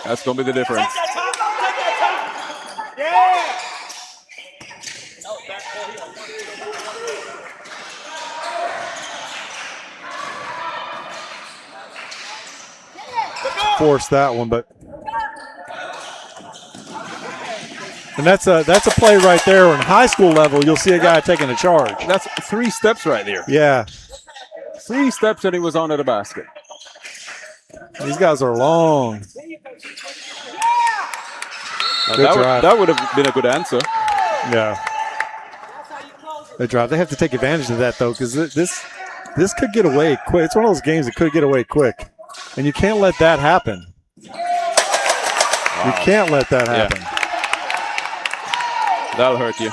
That's going to be the difference.
Forced that one, but and that's a play right there. On high school level, you'll see a guy taking a charge.
That's 3 steps right there.
Yeah,
3 steps and he was under the basket.
these guys are long.
That would have been a good answer.
Yeah, they drive. They have to take advantage of that though, because this could get away quick. It's one of those games that could get away quick. And you can't let that happen. Wow. You can't let that happen.
Yeah. That'll hurt you.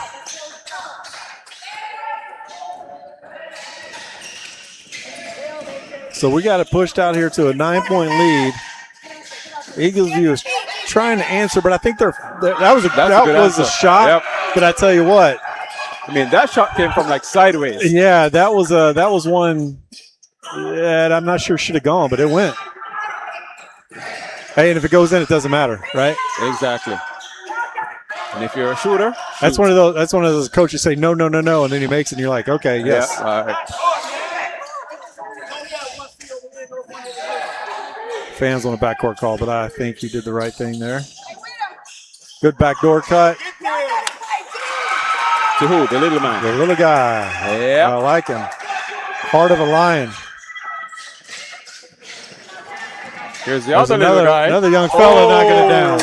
So we got it pushed out here to a 9-point lead. Eagles view is trying to answer, but I think that was a shot.
Yep.
But I tell you what,
I mean that shot came from like sideways.
Yeah, that was one. Yeah, I'm not sure should have gone, but it went. Hey, and if it goes in, it doesn't matter, right?
Exactly. And if you're a shooter,
that's one of those coaches say no, and then he makes it, and you're like, okay, yes.
Yeah, all right.
Fans on a backcourt call, but I think he did the right thing there. Good backdoor cut.
To who? The little man.
The little guy.
Yeah.
I like him. Heart of a lion.
Here's the other little guy.
Another young fella knocking it down.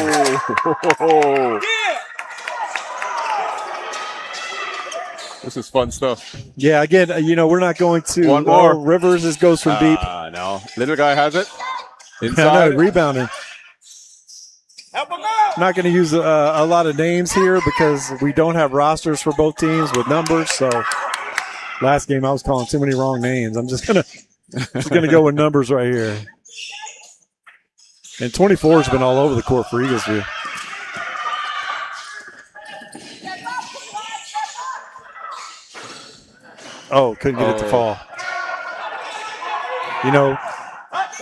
This is fun stuff.
Yeah, again, we're not going to.
One more.
Rivers, this goes from deep.
No. Little guy has it.
Inside. Rebounding.
Help him out.
I'm not going to use a lot of names here because we don't have rosters for both teams with numbers. So last game I was calling too many wrong names. I'm just gonna go with numbers right here. And 24 has been all over the court for Eaglesview. Oh, couldn't get it to fall.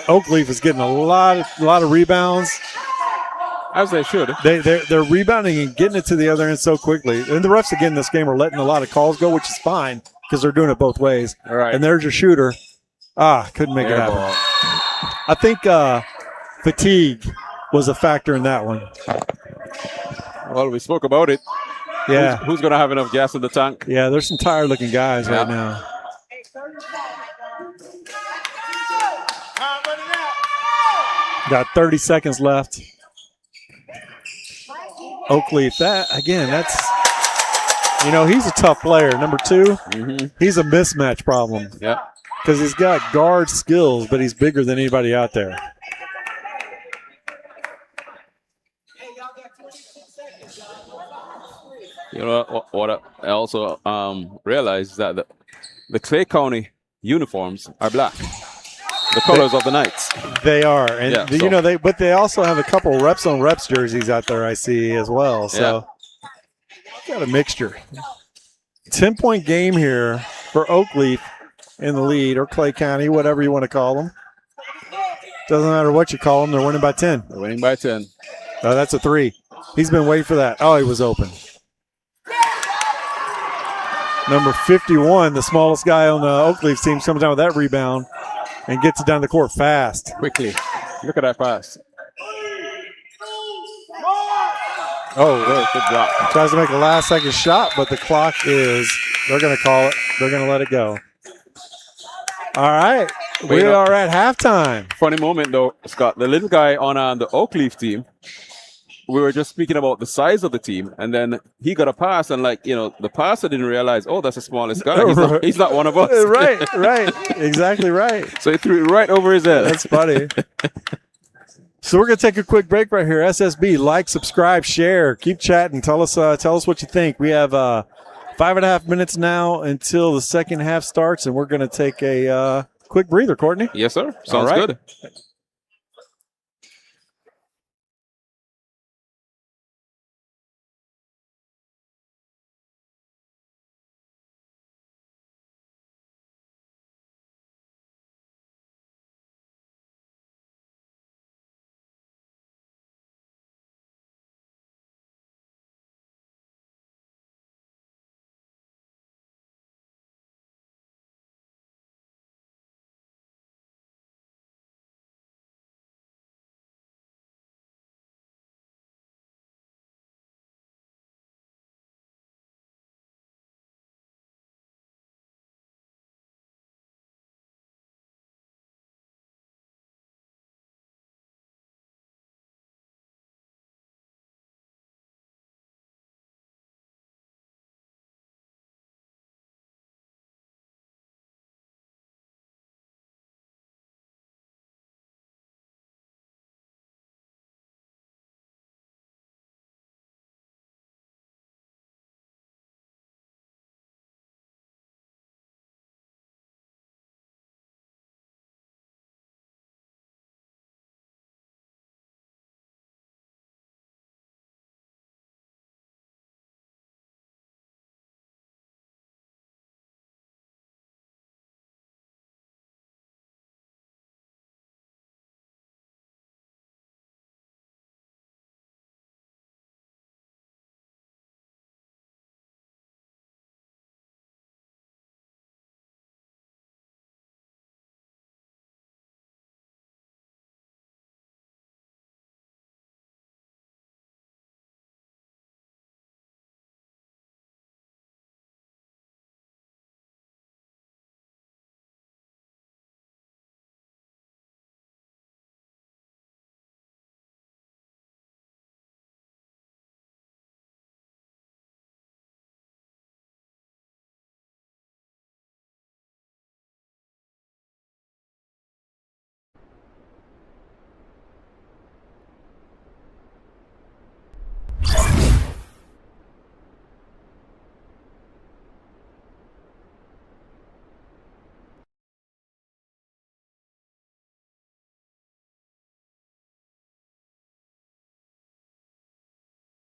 Oakleaf is getting a lot of rebounds.
As they should.
They're rebounding and getting it to the other end so quickly. And the refs again this game are letting a lot of calls go, which is fine because they're doing it both ways.
All right.
And there's your shooter. Couldn't make it happen. I think fatigue was a factor in that one.
Well, we spoke about it.
Yeah.
Who's going to have enough gas in the tank?
Yeah, there's some tired-looking guys right now. Got 30 seconds left. Oakleaf, that's he's a tough player. Number 2, he's a mismatch problem.
Yeah.
Because he's got guard skills, but he's bigger than anybody out there.
You know what I also realized is that the Clay County uniforms are black. The colors of the Knights.
They are. And but they also have a couple reps on reps jerseys out there I see as well. So got a mixture. 10-point game here for Oakleaf in the lead, or Clay County, whatever you want to call them. Doesn't matter what you call them, they're winning by 10.
They're winning by 10.
Oh, that's a 3. He's been waiting for that. Oh, he was open. Number 51, the smallest guy on the Oakleaf team, comes down with that rebound and gets it down the court fast.
Quickly. Look at that pass.
Oh,
Good drop.
tries to make a last-second shot, but the clock is, they're going to call it. They're going to let it go. All right. We are at halftime.
Funny moment, though, Scott. The little guy on the Oakleaf team, we were just speaking about the size of the team, and then he got a pass, and the passer didn't realize, oh, that's the smallest guy. He's not one of us.
Right. Exactly right.
So he threw it right over his head.
That's funny. So we're going to take a quick break right here. SSB, like, subscribe, share. Keep chatting. Tell us what you think. We have 5.5 minutes now until the second half starts, and we're going to take a quick breather, Courtney.
Yes, sir. Sounds good.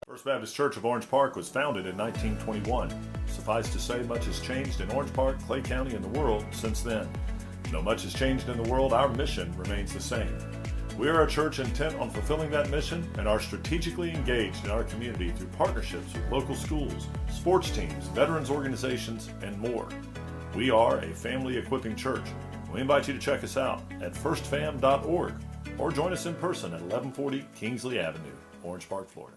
First Baptist Church of Orange Park was founded in 1921. Suffice to say, much has changed in Orange Park, Clay County, and the world since then. Though much has changed in the world, our mission remains the same. We are a church intent on fulfilling that mission and are strategically engaged in our community through partnerships with local schools, sports teams, veterans organizations, and more. We are a family equipping church. We invite you to check us out at firstfam.org or join us in person at 1140 Kingsley Avenue, Orange Park, Florida.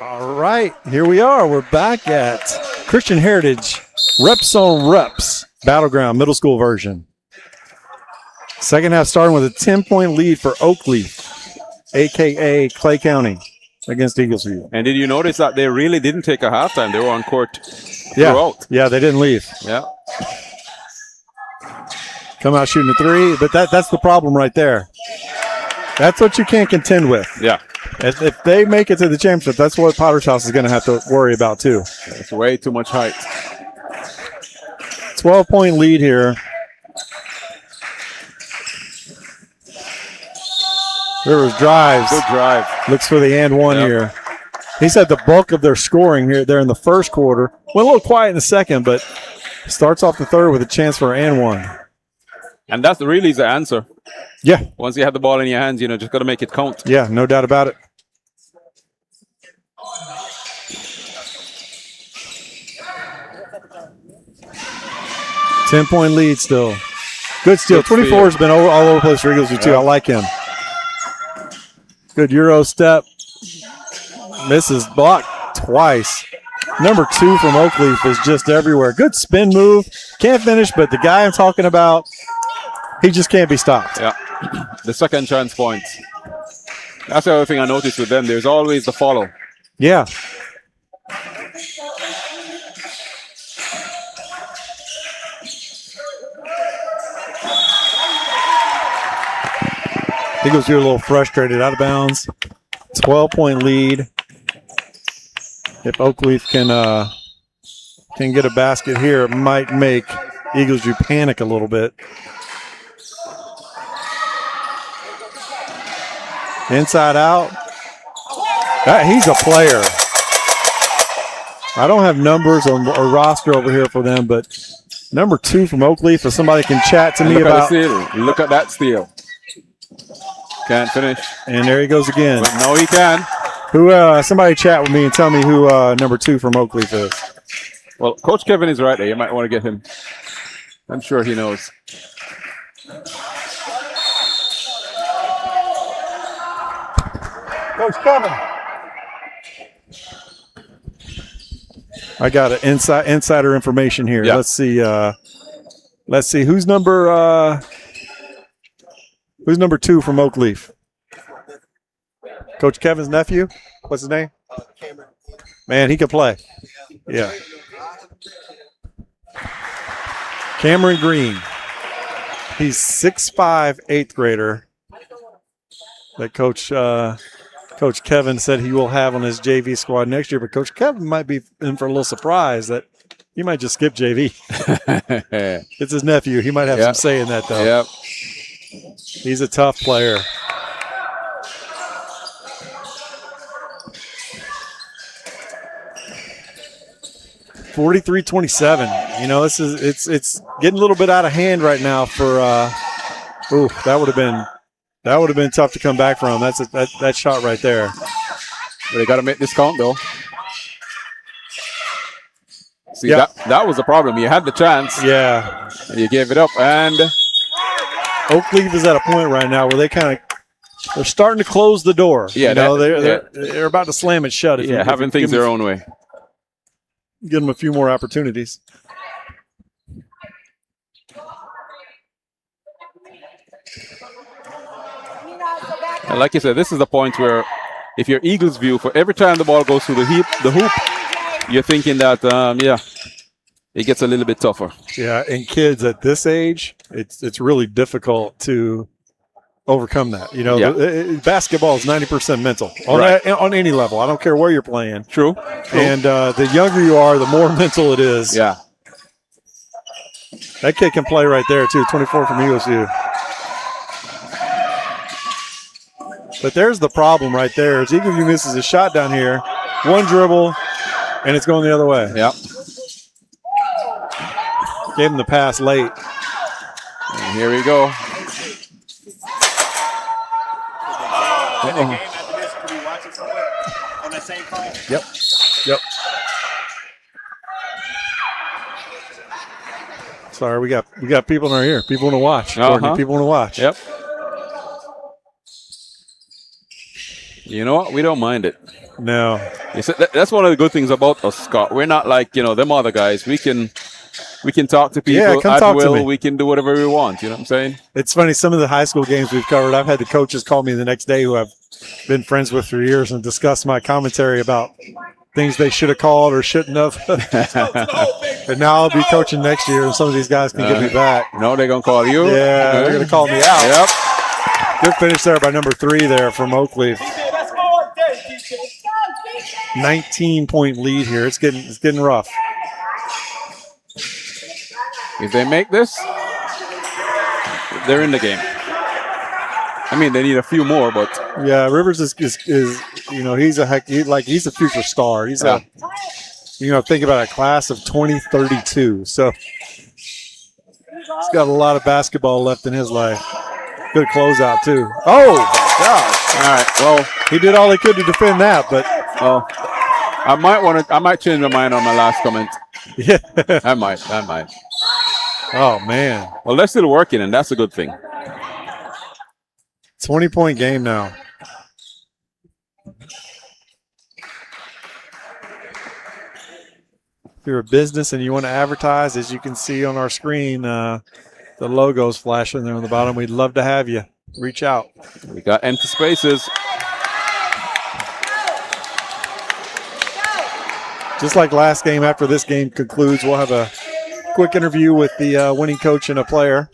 All right, here we are. We're back at Christian Heritage Reps on Reps Battleground Middle School version. Second half starting with a 10-point lead for Oakleaf, a.k.a. Clay County, against Eaglesview.
And did you notice that they really didn't take a halftime? They were on court
Yeah,
throughout.
yeah, they didn't leave.
Yeah.
Come out shooting a three, but that's the problem right there. That's what you can't contend with.
Yeah.
If they make it to the championship, that's what Potter's House is going to have to worry about too.
It's way too much height.
12-point lead here. Rivers drives.
Good drive.
Looks for the and one here. He said the bulk of their scoring here there in the first quarter. Went a little quiet in the second, but starts off the third with a chance for an and one.
And that's really the answer.
Yeah.
Once you have the ball in your hands, just got to make it count.
Yeah, no doubt about it. Ten-point lead still. Good steal. 24 has been all over the place for Eagles too. I like him. Good Euro step. Misses, blocked twice. Number 2 from Oakleaf is just everywhere. Good spin move. Can't finish, but the guy I'm talking about, he just can't be stopped.
Yeah. The second chance points. That's the other thing I noticed with them. There's always the follow.
Yeah. Eagles here a little frustrated, out of bounds. 12-point lead. If Oakleaf can get a basket here, it might make Eagles you panic a little bit. Inside out. He's a player. I don't have numbers or roster over here for them, but number 2 from Oakleaf, if somebody can chat to me about.
Look at that steal. Can't finish.
And there he goes again.
But no, he can.
Somebody chat with me and tell me who number 2 from Oakleaf is.
Well, Coach Kevin is right there. You might want to get him. I'm sure he knows.
Coach Kevin. I got an insider information here.
Yeah.
Let's see. Who's number 2 from Oakleaf? Coach Kevin's nephew. What's his name? Cameron. Man, he can play. Yeah. Cameron Green. He's 6'5", 8th grader. That Coach Kevin said he will have on his JV squad next year, but Coach Kevin might be in for a little surprise that he might just skip JV. It's his nephew. He might have some say in that, though.
Yep.
He's a tough player. (43-27). It's getting a little bit out of hand right now for. That would have been tough to come back from. That's that shot right there.
But they got to make this count, though. See,
Yeah.
that was the problem. You had the chance.
Yeah.
And you gave it up. And
Oakleaf is at a point right now where they're starting to close the door.
Yeah,
they're about to slam it shut.
having things their own way.
Give them a few more opportunities.
And like you said, this is the point where if you're Eagles view, for every time the ball goes through the hoop, you're thinking that, it gets a little bit tougher.
Yeah, and kids at this age, it's really difficult to overcome that. Basketball is 90% mental on any level. I don't care where you're playing.
True.
And the younger you are, the more mental it is.
Yeah.
That kid can play right there, too. 24 from USU. But there's the problem right there. As Eagleview misses a shot down here, one dribble, and it's going the other way.
Yep.
Gave him the pass late.
And here we go.
Yep. Sorry, we got people in our ear. People want to watch. Courtney, people want to watch.
Yep. You know what? We don't mind it.
No.
That's one of the good things about us, Scott. We're not like, them other guys. We can talk to people
come
at
talk to
will.
me.
We can do whatever we want. You know what I'm saying?
It's funny, some of the high school games we've covered, I've had the coaches call me the next day who I've been friends with for years and discuss my commentary about things they should have called or shouldn't have. And now I'll be coaching next year, and some of these guys can get me back.
No, they're going to call you?
Yeah, they're going to call me out.
Yep.
Good finish there by number 3 there from Oakleaf. 19-point lead here. It's getting rough.
If they make this, they're in the game. I mean, they need a few more, but
yeah, Rivers is he's he's a future star. He's think about a class of 2032. So he's got a lot of basketball left in his life. Good closeout too. Oh gosh!
All right. Well,
he did all he could to defend that, but
I might change my mind on my last comment.
Yeah,
I might.
Oh man.
Well, they're still working, and that's a good thing.
20-point game now. If you're a business and you want to advertise, as you can see on our screen, the logo's flashing there on the bottom. We'd love to have you. Reach out.
We got empty spaces.
Just like last game, after this game concludes, we'll have a quick interview with the winning coach and a player.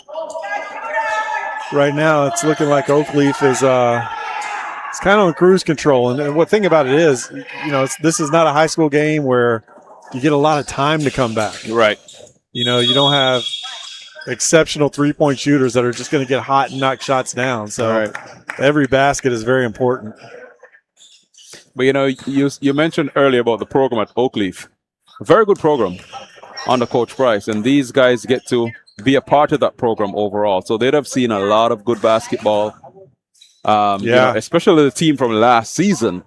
Right now, it's looking like Oakleaf is it's kind of on cruise control. And what thing about it is, this is not a high school game where you get a lot of time to come back.
Right.
You don't have exceptional three-point shooters that are just going to get hot and knock shots down. So every basket is very important.
But, you mentioned earlier about the program at Oakleaf. A very good program under Coach Price. And these guys get to be a part of that program overall. So they'd have seen a lot of good basketball. Especially the team from last season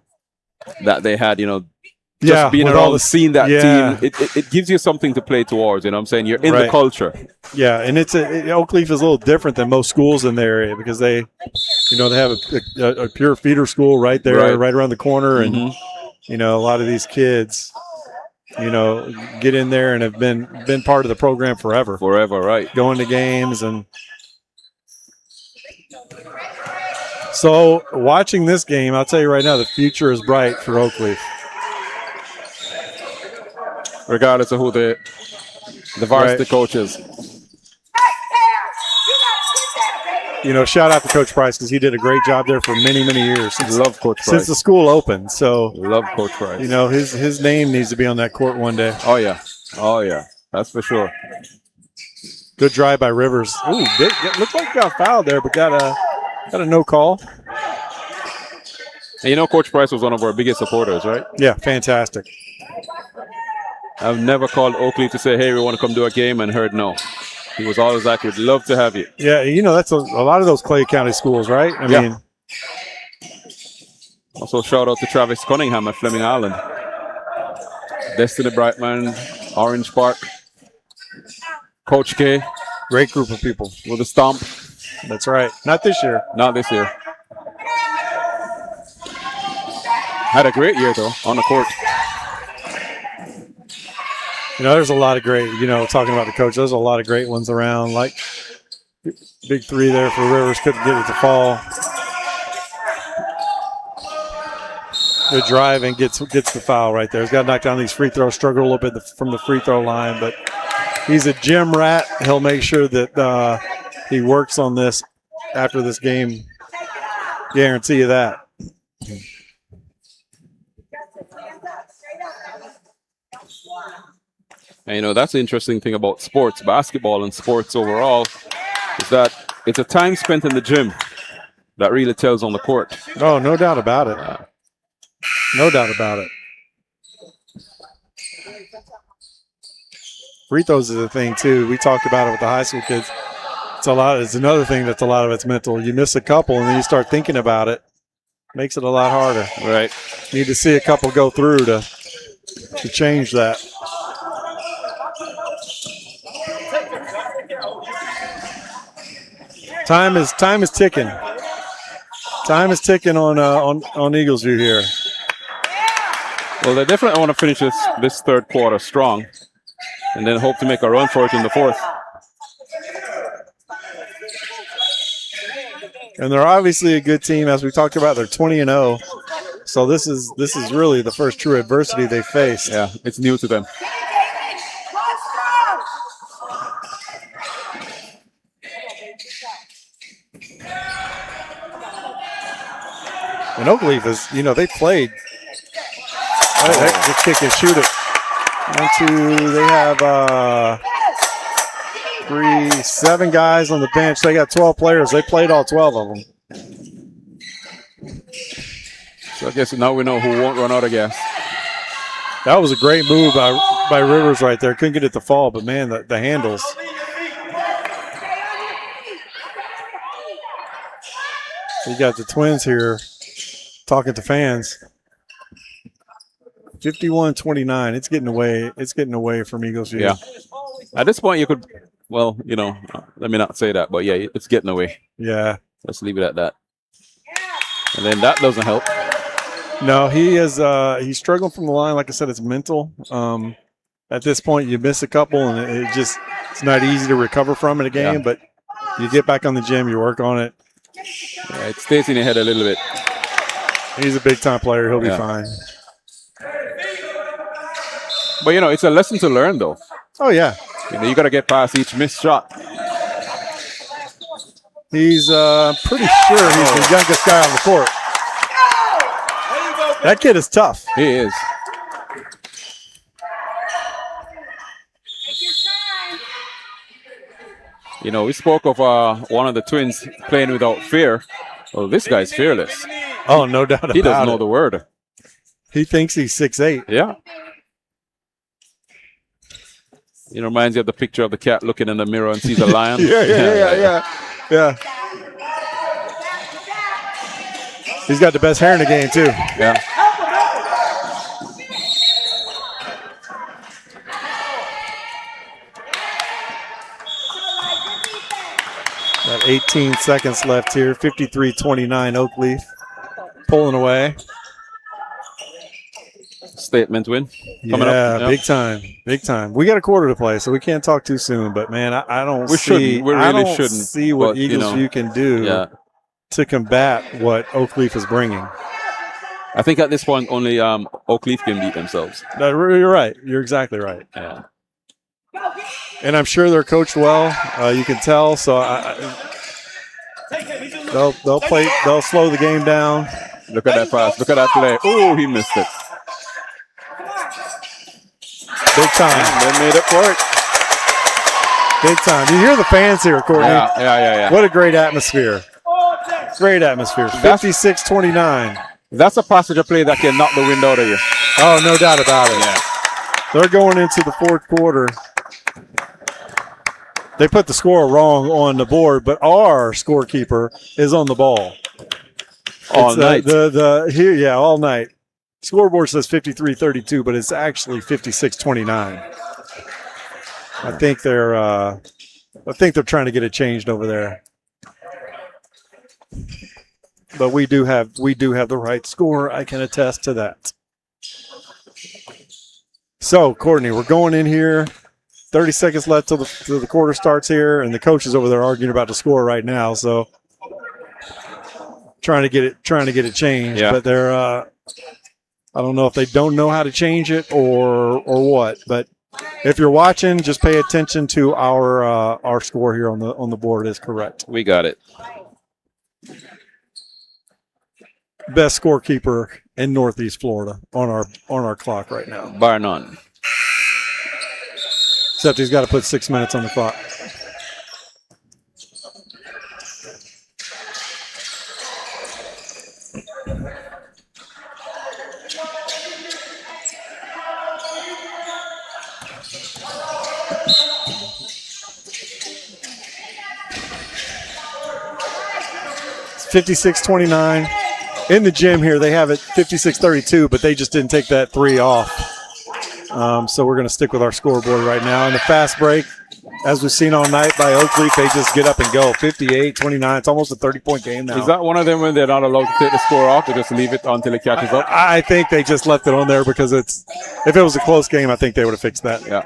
that they had, just being around seeing that team, it gives you something to play towards. You know what I'm saying? You're in the culture.
Yeah, and Oakleaf is a little different than most schools in their area because they have a pure feeder school right there, right around the corner. And, a lot of these kids, get in there and have been part of the program forever.
Forever, right.
Going to games. And so watching this game, I'll tell you right now, the future is bright for Oakleaf.
Regardless of who the varsity coach is.
Shout out to Coach Price because he did a great job there for many, many years.
Love Coach Price.
Since the school opened. So
love Coach Price.
His name needs to be on that court one day.
Oh yeah. That's for sure.
Good drive by Rivers. Ooh, looked like he got fouled there, but got a no call.
And Coach Price was one of our biggest supporters, right?
Yeah, fantastic.
I've never called Oakleaf to say, hey, we want to come do a game, and heard no. He was always like, we'd love to have you.
Yeah, that's a lot of those Clay County schools, right? I mean.
Also, shout out to Travis Cunningham at Fleming Island. Destiny Brightman, Orange Park. Coach K.
Great group of people.
With a stomp.
That's right. Not this year.
Not this year. Had a great year, though, on the court.
There's a lot of great, talking about the coach, there's a lot of great ones around. Like big three there for Rivers, couldn't get it to fall. Good drive and gets the foul right there. He's got to knock down these free throws, struggle a little bit from the free throw line, but he's a gym rat. He'll make sure that he works on this after this game. Guarantee you that.
And that's the interesting thing about sports, basketball and sports overall, is that it's a time spent in the gym that really tells on the court.
Oh, no doubt about it. No doubt about it. Free throws is a thing too. We talked about it with the high school kids. It's another thing that's a lot of it's mental. You miss a couple and then you start thinking about it. Makes it a lot harder.
Right.
Need to see a couple go through to change that. Time is ticking. Time is ticking on Eaglesview here.
Well, they definitely want to finish this third quarter strong and then hope to make a run for it in the fourth.
And they're obviously a good team, as we talked about. They're 20-0, so this is really the first true adversity they faced.
Yeah, it's new to them.
And Oakleaf is, they played. They kick and shoot it. 1, 2. They have 7 guys on the bench. They got 12 players. They played all 12 of them.
So I guess now we know who won't run out of gas.
That was a great move by Rivers right there. Couldn't get it to fall, but man, the handles. You got the Twins here talking to fans. 51-29. It's getting away. It's getting away from Eaglesview.
Yeah. At this point, you could, let me not say that, but yeah, it's getting away.
Yeah.
Let's leave it at that. And then that doesn't help.
No, he is. He's struggling from the line. Like I said, it's mental. At this point, you miss a couple, and it's not easy to recover from in a game. Yeah. But you get back on the gym, you work on it.
Yeah, it stays in your head a little bit.
He's a big time player. He'll be fine.
But it's a lesson to learn, though.
Oh yeah.
You got to get past each missed shot.
He's pretty sure he's the youngest guy on the court. That kid is tough.
He is. We spoke of one of the Twins playing without fear. Well, this guy's fearless.
Oh, no doubt about it.
He doesn't know the word.
He thinks he's 6'8".
Yeah. It reminds you of the picture of the cat looking in the mirror and sees a lion.
Yeah. He's got the best hair in the game, too.
Yeah.
Got 18 seconds left here. 53-29 Oakleaf. Pulling away.
Statement win. Coming up.
Big time. Big time. We got a quarter to play, so we can't talk too soon. But, man, I don't
see. We really shouldn't
see what Eaglesview can do to combat what Oakleaf is bringing.
I think at this point, only Oakleaf can beat themselves.
You're right. You're exactly right.
Yeah.
And I'm sure they're coached well. You can tell. So they'll play. They'll slow the game down.
Look at that pass. Look at that play. Oh, he missed it.
Big time.
They made it work.
Big time. You hear the fans here, Courtney.
Yeah.
What a great atmosphere. Great atmosphere. 56-29.
That's a passenger play that can knock the wind out of you.
Oh, no doubt about it.
Yeah.
They're going into the fourth quarter. They put the score wrong on the board, but our scorekeeper is on the ball.
All night.
All night. Scoreboard says 53-32, but it's actually 56-29. I think they're trying to get it changed over there. But we do have the right score. I can attest to that. So, Courtney, we're going in here. 30 seconds left till the quarter starts here, and the coach is over there arguing about the score right now. So, trying to get it changed.
Yeah.
But they're I don't know if they don't know how to change it or what. But if you're watching, just pay attention to our score here on the board is correct.
We got it.
Best scorekeeper in Northeast Florida on our clock right now.
Bar none.
Except he's got to put 6 minutes on the clock. It's 56-29. In the gym here, they have it 56-32, but they just didn't take that three off. So we're going to stick with our scoreboard right now. In the fast break, as we've seen all night by Oakleaf, they just get up and go. 58-29. It's almost a 30-point game now.
Is that one of them when they're not allowed to take the score off? They just leave it until it catches up?
I think they just left it on there because if it was a close game, I think they would have fixed that.
Yeah.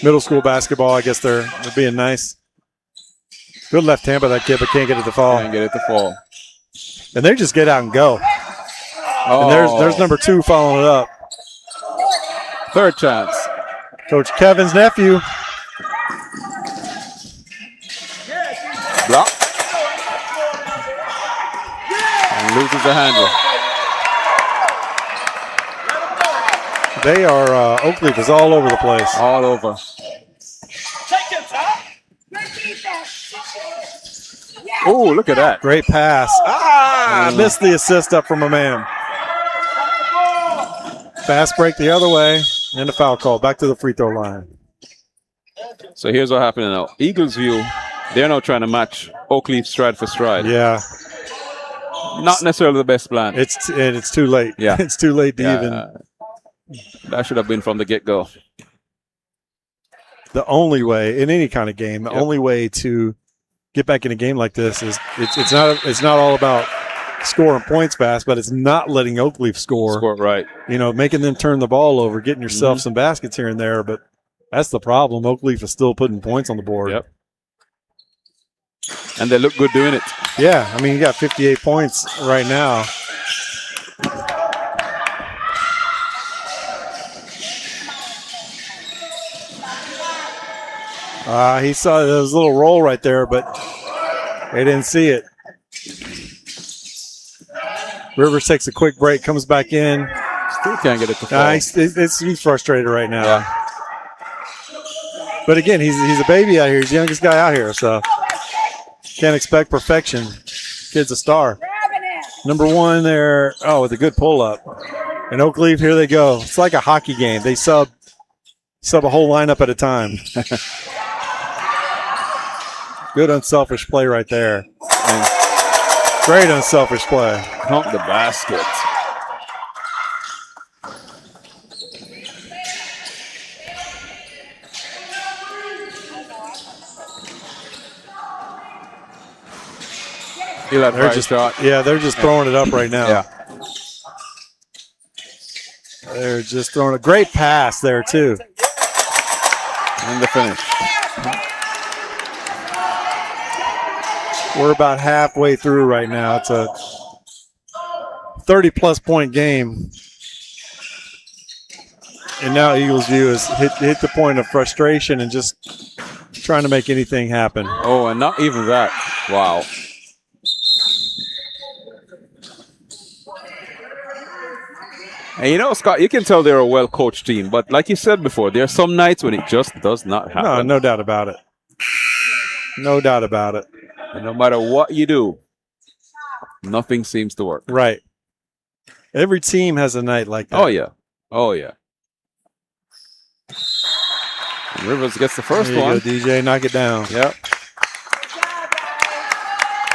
Middle school basketball, I guess they're being nice. Good left hand by that kid, but can't get it to fall.
Can't get it to fall.
And they just get out and go.
Oh.
And there's number 2 following it up.
Third chance.
Coach Kevin's nephew.
Block. And loses the handle.
They are, Oakleaf is all over the place.
All over. Oh, look at that.
Great pass. Missed the assist up from a man. Fast break the other way, and a foul call. Back to the free throw line.
So here's what happened now. Eagles View, they're now trying to match Oakleaf stride for stride.
Yeah.
Not necessarily the best plan.
It's too late.
Yeah.
It's too late to even.
That should have been from the get-go.
The only way, in any kind of game, the only way to get back in a game like this is it's not all about scoring points fast, but it's not letting Oakleaf score.
Score right.
You know, making them turn the ball over, getting yourself some baskets here and there, but that's the problem. Oakleaf is still putting points on the board.
Yep. And they look good doing it.
Yeah, I mean, you got 58 points right now. He saw there was a little roll right there, but they didn't see it. Rivers takes a quick break, comes back in.
Still can't get it to fall.
He's frustrated right now.
Yeah.
But again, he's a baby out here. He's the youngest guy out here, so can't expect perfection. Kid's a star. Number 1 there. Oh, with a good pull up. And Oakleaf, here they go. It's like a hockey game. They sub a whole lineup at a time. Good unselfish play right there. And great unselfish play.
Pump the basket.
They're just throwing it up right now.
Yeah.
They're just throwing a great pass there too.
And the finish.
We're about halfway through right now. It's a 30-plus point game. And now Eagles View has hit the point of frustration and just trying to make anything happen.
Oh, and not even that. Wow. And you know, Scott, you can tell they're a well-coached team, but like you said before, there are some nights when it just does not happen.
No doubt about it. No doubt about it.
And no matter what you do, nothing seems to work.
Right. Every team has a night like that.
Oh, yeah. Oh, yeah. And Rivers gets the first
there you
one.
Go, DJ, knock it down.
Yep.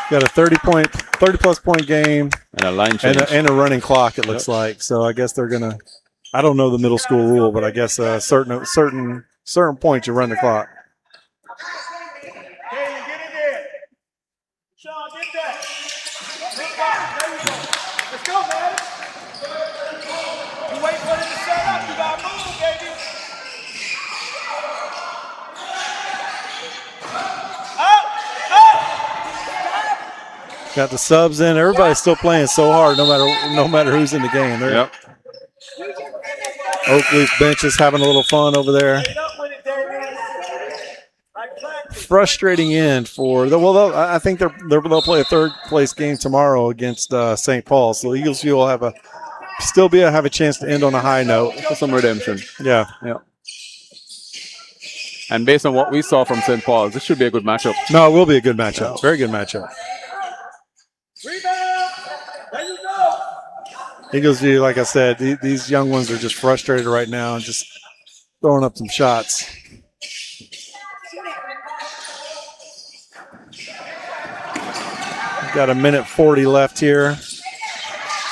Got a 30-plus point game.
And a line change.
And a running clock, it looks like. So I guess they're going to, I don't know the middle school rule, but I guess certain points you run the clock.
Hey, get in there. Sean, get that. There you go. Let's go, man. You wait for it to set up. You got to move, baby.
Got the subs in. Everybody's still playing so hard, no matter who's in the game.
Yep.
Oakleaf bench is having a little fun over there. Frustrating end for I think they'll play a third place game tomorrow against St. Paul. So the Eagles will have a chance to end on a high note
for some redemption.
Yeah.
And based on what we saw from St. Paul, this should be a good matchup.
No, it will be a good matchup. Very good matchup.
Rebound. There you go.
Eagles View, like I said, these young ones are just frustrated right now and just throwing up some shots. Got a minute 40 left here.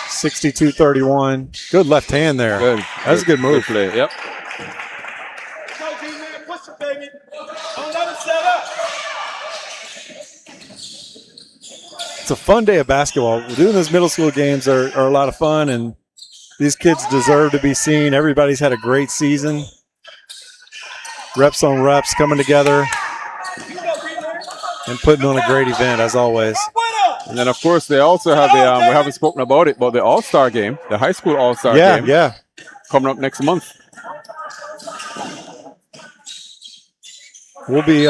62-31. Good left hand there.
Good.
That's a good move.
Good play. Yep.
Go, D-man. Push it, baby.
it's a fun day of basketball. Doing those middle school games are a lot of fun, and these kids deserve to be seen. Everybody's had a great season. Reps on reps coming together and putting on a great event, as always.
And then, of course, they also have the, we haven't spoken about it, but the All-Star game, the high school All-Star game.
Yeah.
Coming up next month.
We'll be,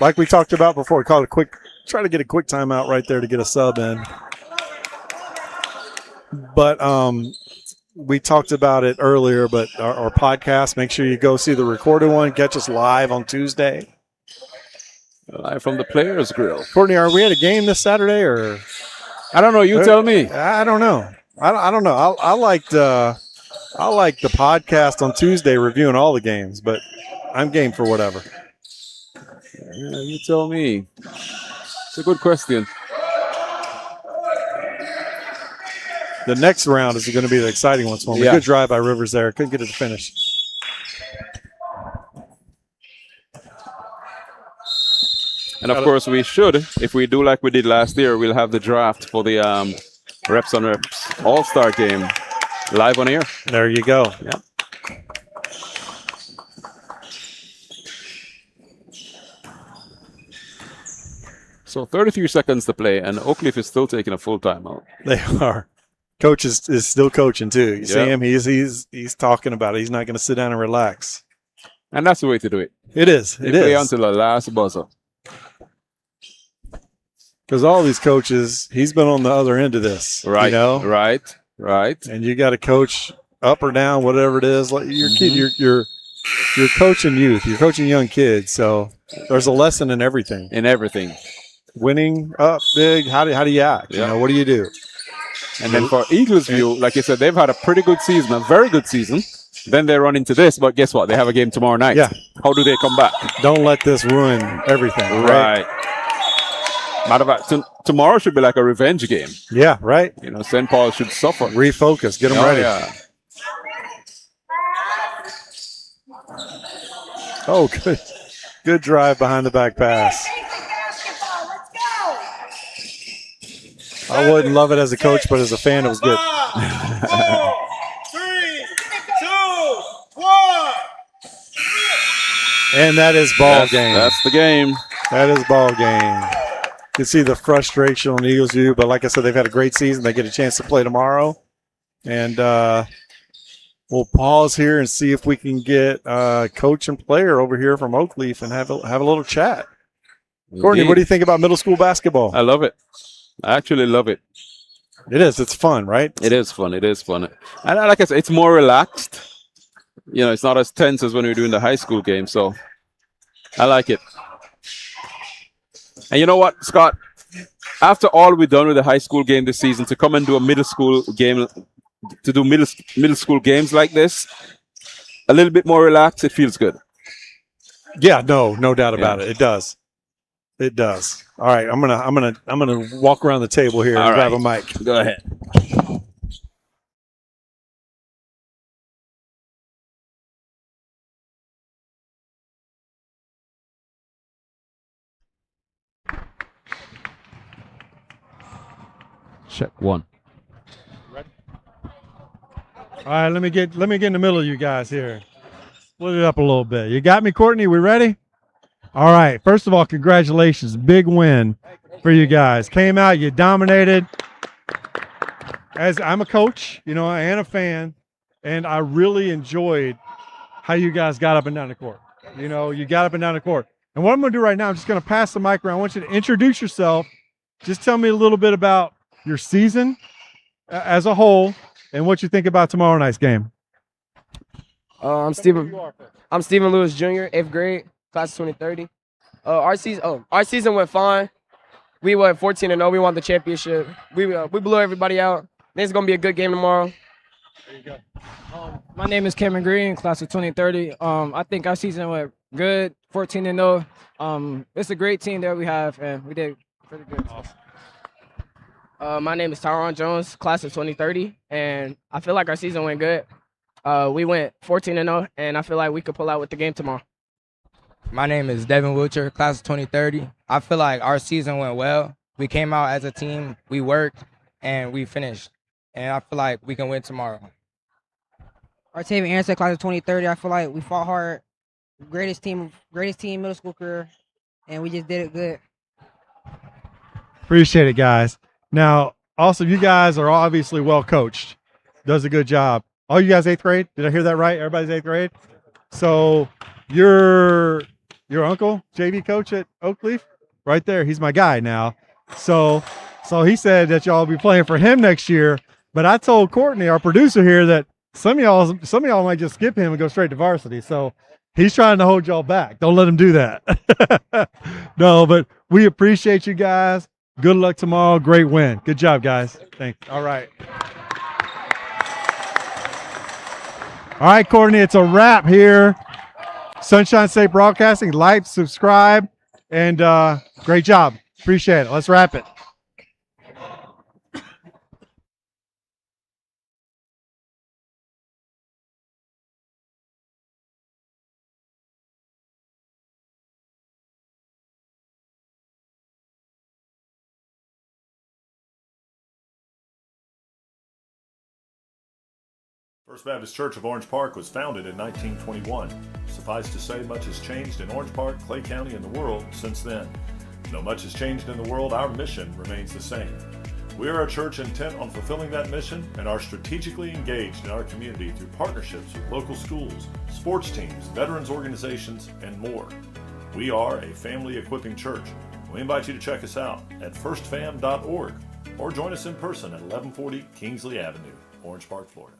like we talked about before, try to get a quick timeout right there to get a sub in. But we talked about it earlier, but our podcast, make sure you go see the recorded one. Catch us live on Tuesday.
Live from the Players Grill.
Courtney, are we at a game this Saturday, or?
I don't know. You tell me.
I don't know. I don't know. I like the podcast on Tuesday reviewing all the games, but I'm game for whatever.
Yeah, you tell me. It's a good question.
The next round is going to be the exciting one. So
Yeah.
Good drive by Rivers there. Couldn't get it to finish.
And of course, we should, if we do like we did last year, we'll have the draft for the Reps on Reps All-Star game live on air.
There you go.
Yeah. So 33 seconds to play, and Oak Cliff is still taking a full timeout.
They are. Coach is still coaching too. You see
Yeah.
him? He's talking about it. He's not going to sit down and relax.
And that's the way to do it.
It is.
They
It
play
is.
until the last buzzer.
Because all these coaches, he's been on the other end of this.
Right.
You know?
Right.
And you got to coach up or down, whatever it is. Like your kid,
Mm-hmm.
you're coaching youth. You're coaching young kids. So there's a lesson in everything.
In everything.
Winning up big. How do you act?
Yeah.
You know, what do you do?
And then for Eagles View, like you said, they've had a pretty good season, a very good season. Then they run into this, but guess what? They have a game tomorrow night.
Yeah.
How do they come back?
Don't let this ruin everything. Right.
Matter of fact, tomorrow should be like a revenge game.
Yeah. Right.
You know, St. Paul should suffer.
Refocus. Get them
Oh,
ready.
yeah.
Oh, good. Good drive behind the back pass. I wouldn't love it as a coach, but as a fan, it was good.
5, 4, 3, 2, 1.
And that is ball game.
That's the game.
That is ball game. You can see the frustration on Eagles View, but like I said, they've had a great season. They get a chance to play tomorrow. And we'll pause here and see if we can get coach and player over here from Oakleaf and have a little chat. Courtney, what do you think about middle school basketball?
I love it. I actually love it.
It is. It's fun, right?
It is fun. It is fun. And like I said, it's more relaxed. You know, it's not as tense as when we were doing the high school game. So I like it. And you know what, Scott? After all we've done with the high school game this season, to come and do a middle school game, to do middle school games like this, a little bit more relaxed, it feels good.
Yeah, no doubt about it. It does. It does. All right, I'm gonna walk around the table here and
All
grab
right.
a mic.
Go ahead.
Check one.
All right, let me get in the middle of you guys here. Split it up a little bit. You got me, Courtney? We ready? All right. First of all, congratulations. Big win for you guys. Came out, you dominated. As I'm a coach, you know, and a fan, and I really enjoyed how you guys got up and down the court. You know, you got up and down the court. And what I'm going to do right now, I'm just going to pass the mic around. I want you to introduce yourself. Just tell me a little bit about your season as a whole and what you think about tomorrow night's game.
I'm Stephen Lewis Jr., 8th grade, class of 2030. Our season went fine. We went 14-0. We won the championship. We blew everybody out. This is gonna be a good game tomorrow.
My name is Cameron Green, class of 2030. I think our season went good, 14-0. It's a great team that we have, and we did pretty good. My name is Tyron Jones, class of 2030, and I feel like our season went good. We went 14-0, and I feel like we could pull out with the game tomorrow.
My name is Devin Wilcher, class of 2030. I feel like our season went well. we came out as a team, we worked, and we finished. And I feel like we can win tomorrow.
Artavian Anderson, class of 2030. I feel like we fought hard. Greatest team middle school career, and we just did it good.
Appreciate it, guys. Now, also, you guys are obviously well coached. Does a good job. All you guys 8th grade? Did I hear that right? Everybody's 8th grade? So your uncle, JV coach at Oakleaf? Right there. He's my guy now. So he said that y'all will be playing for him next year. But I told Courtney, our producer here, that some of y'all might just skip him and go straight to varsity. So he's trying to hold y'all back. Don't let him do that. No, but we appreciate you guys. Good luck tomorrow. Great win. Good job, guys. Thanks. All right. All right, Courtney, it's a wrap here. Sunshine State Broadcasting. Like, subscribe, and great job. Appreciate it. Let's wrap it.
First Baptist Church of Orange Park was founded in 1921. Suffice to say, much has changed in Orange Park, Clay County, and the world since then. Though much has changed in the world, our mission remains the same. We are a church intent on fulfilling that mission and are strategically engaged in our community through partnerships with local schools, sports teams, veterans organizations, and more. We are a family equipping church. We invite you to check us out at firstfam.org or join us in person at 1140 Kingsley Avenue, Orange Park, Florida.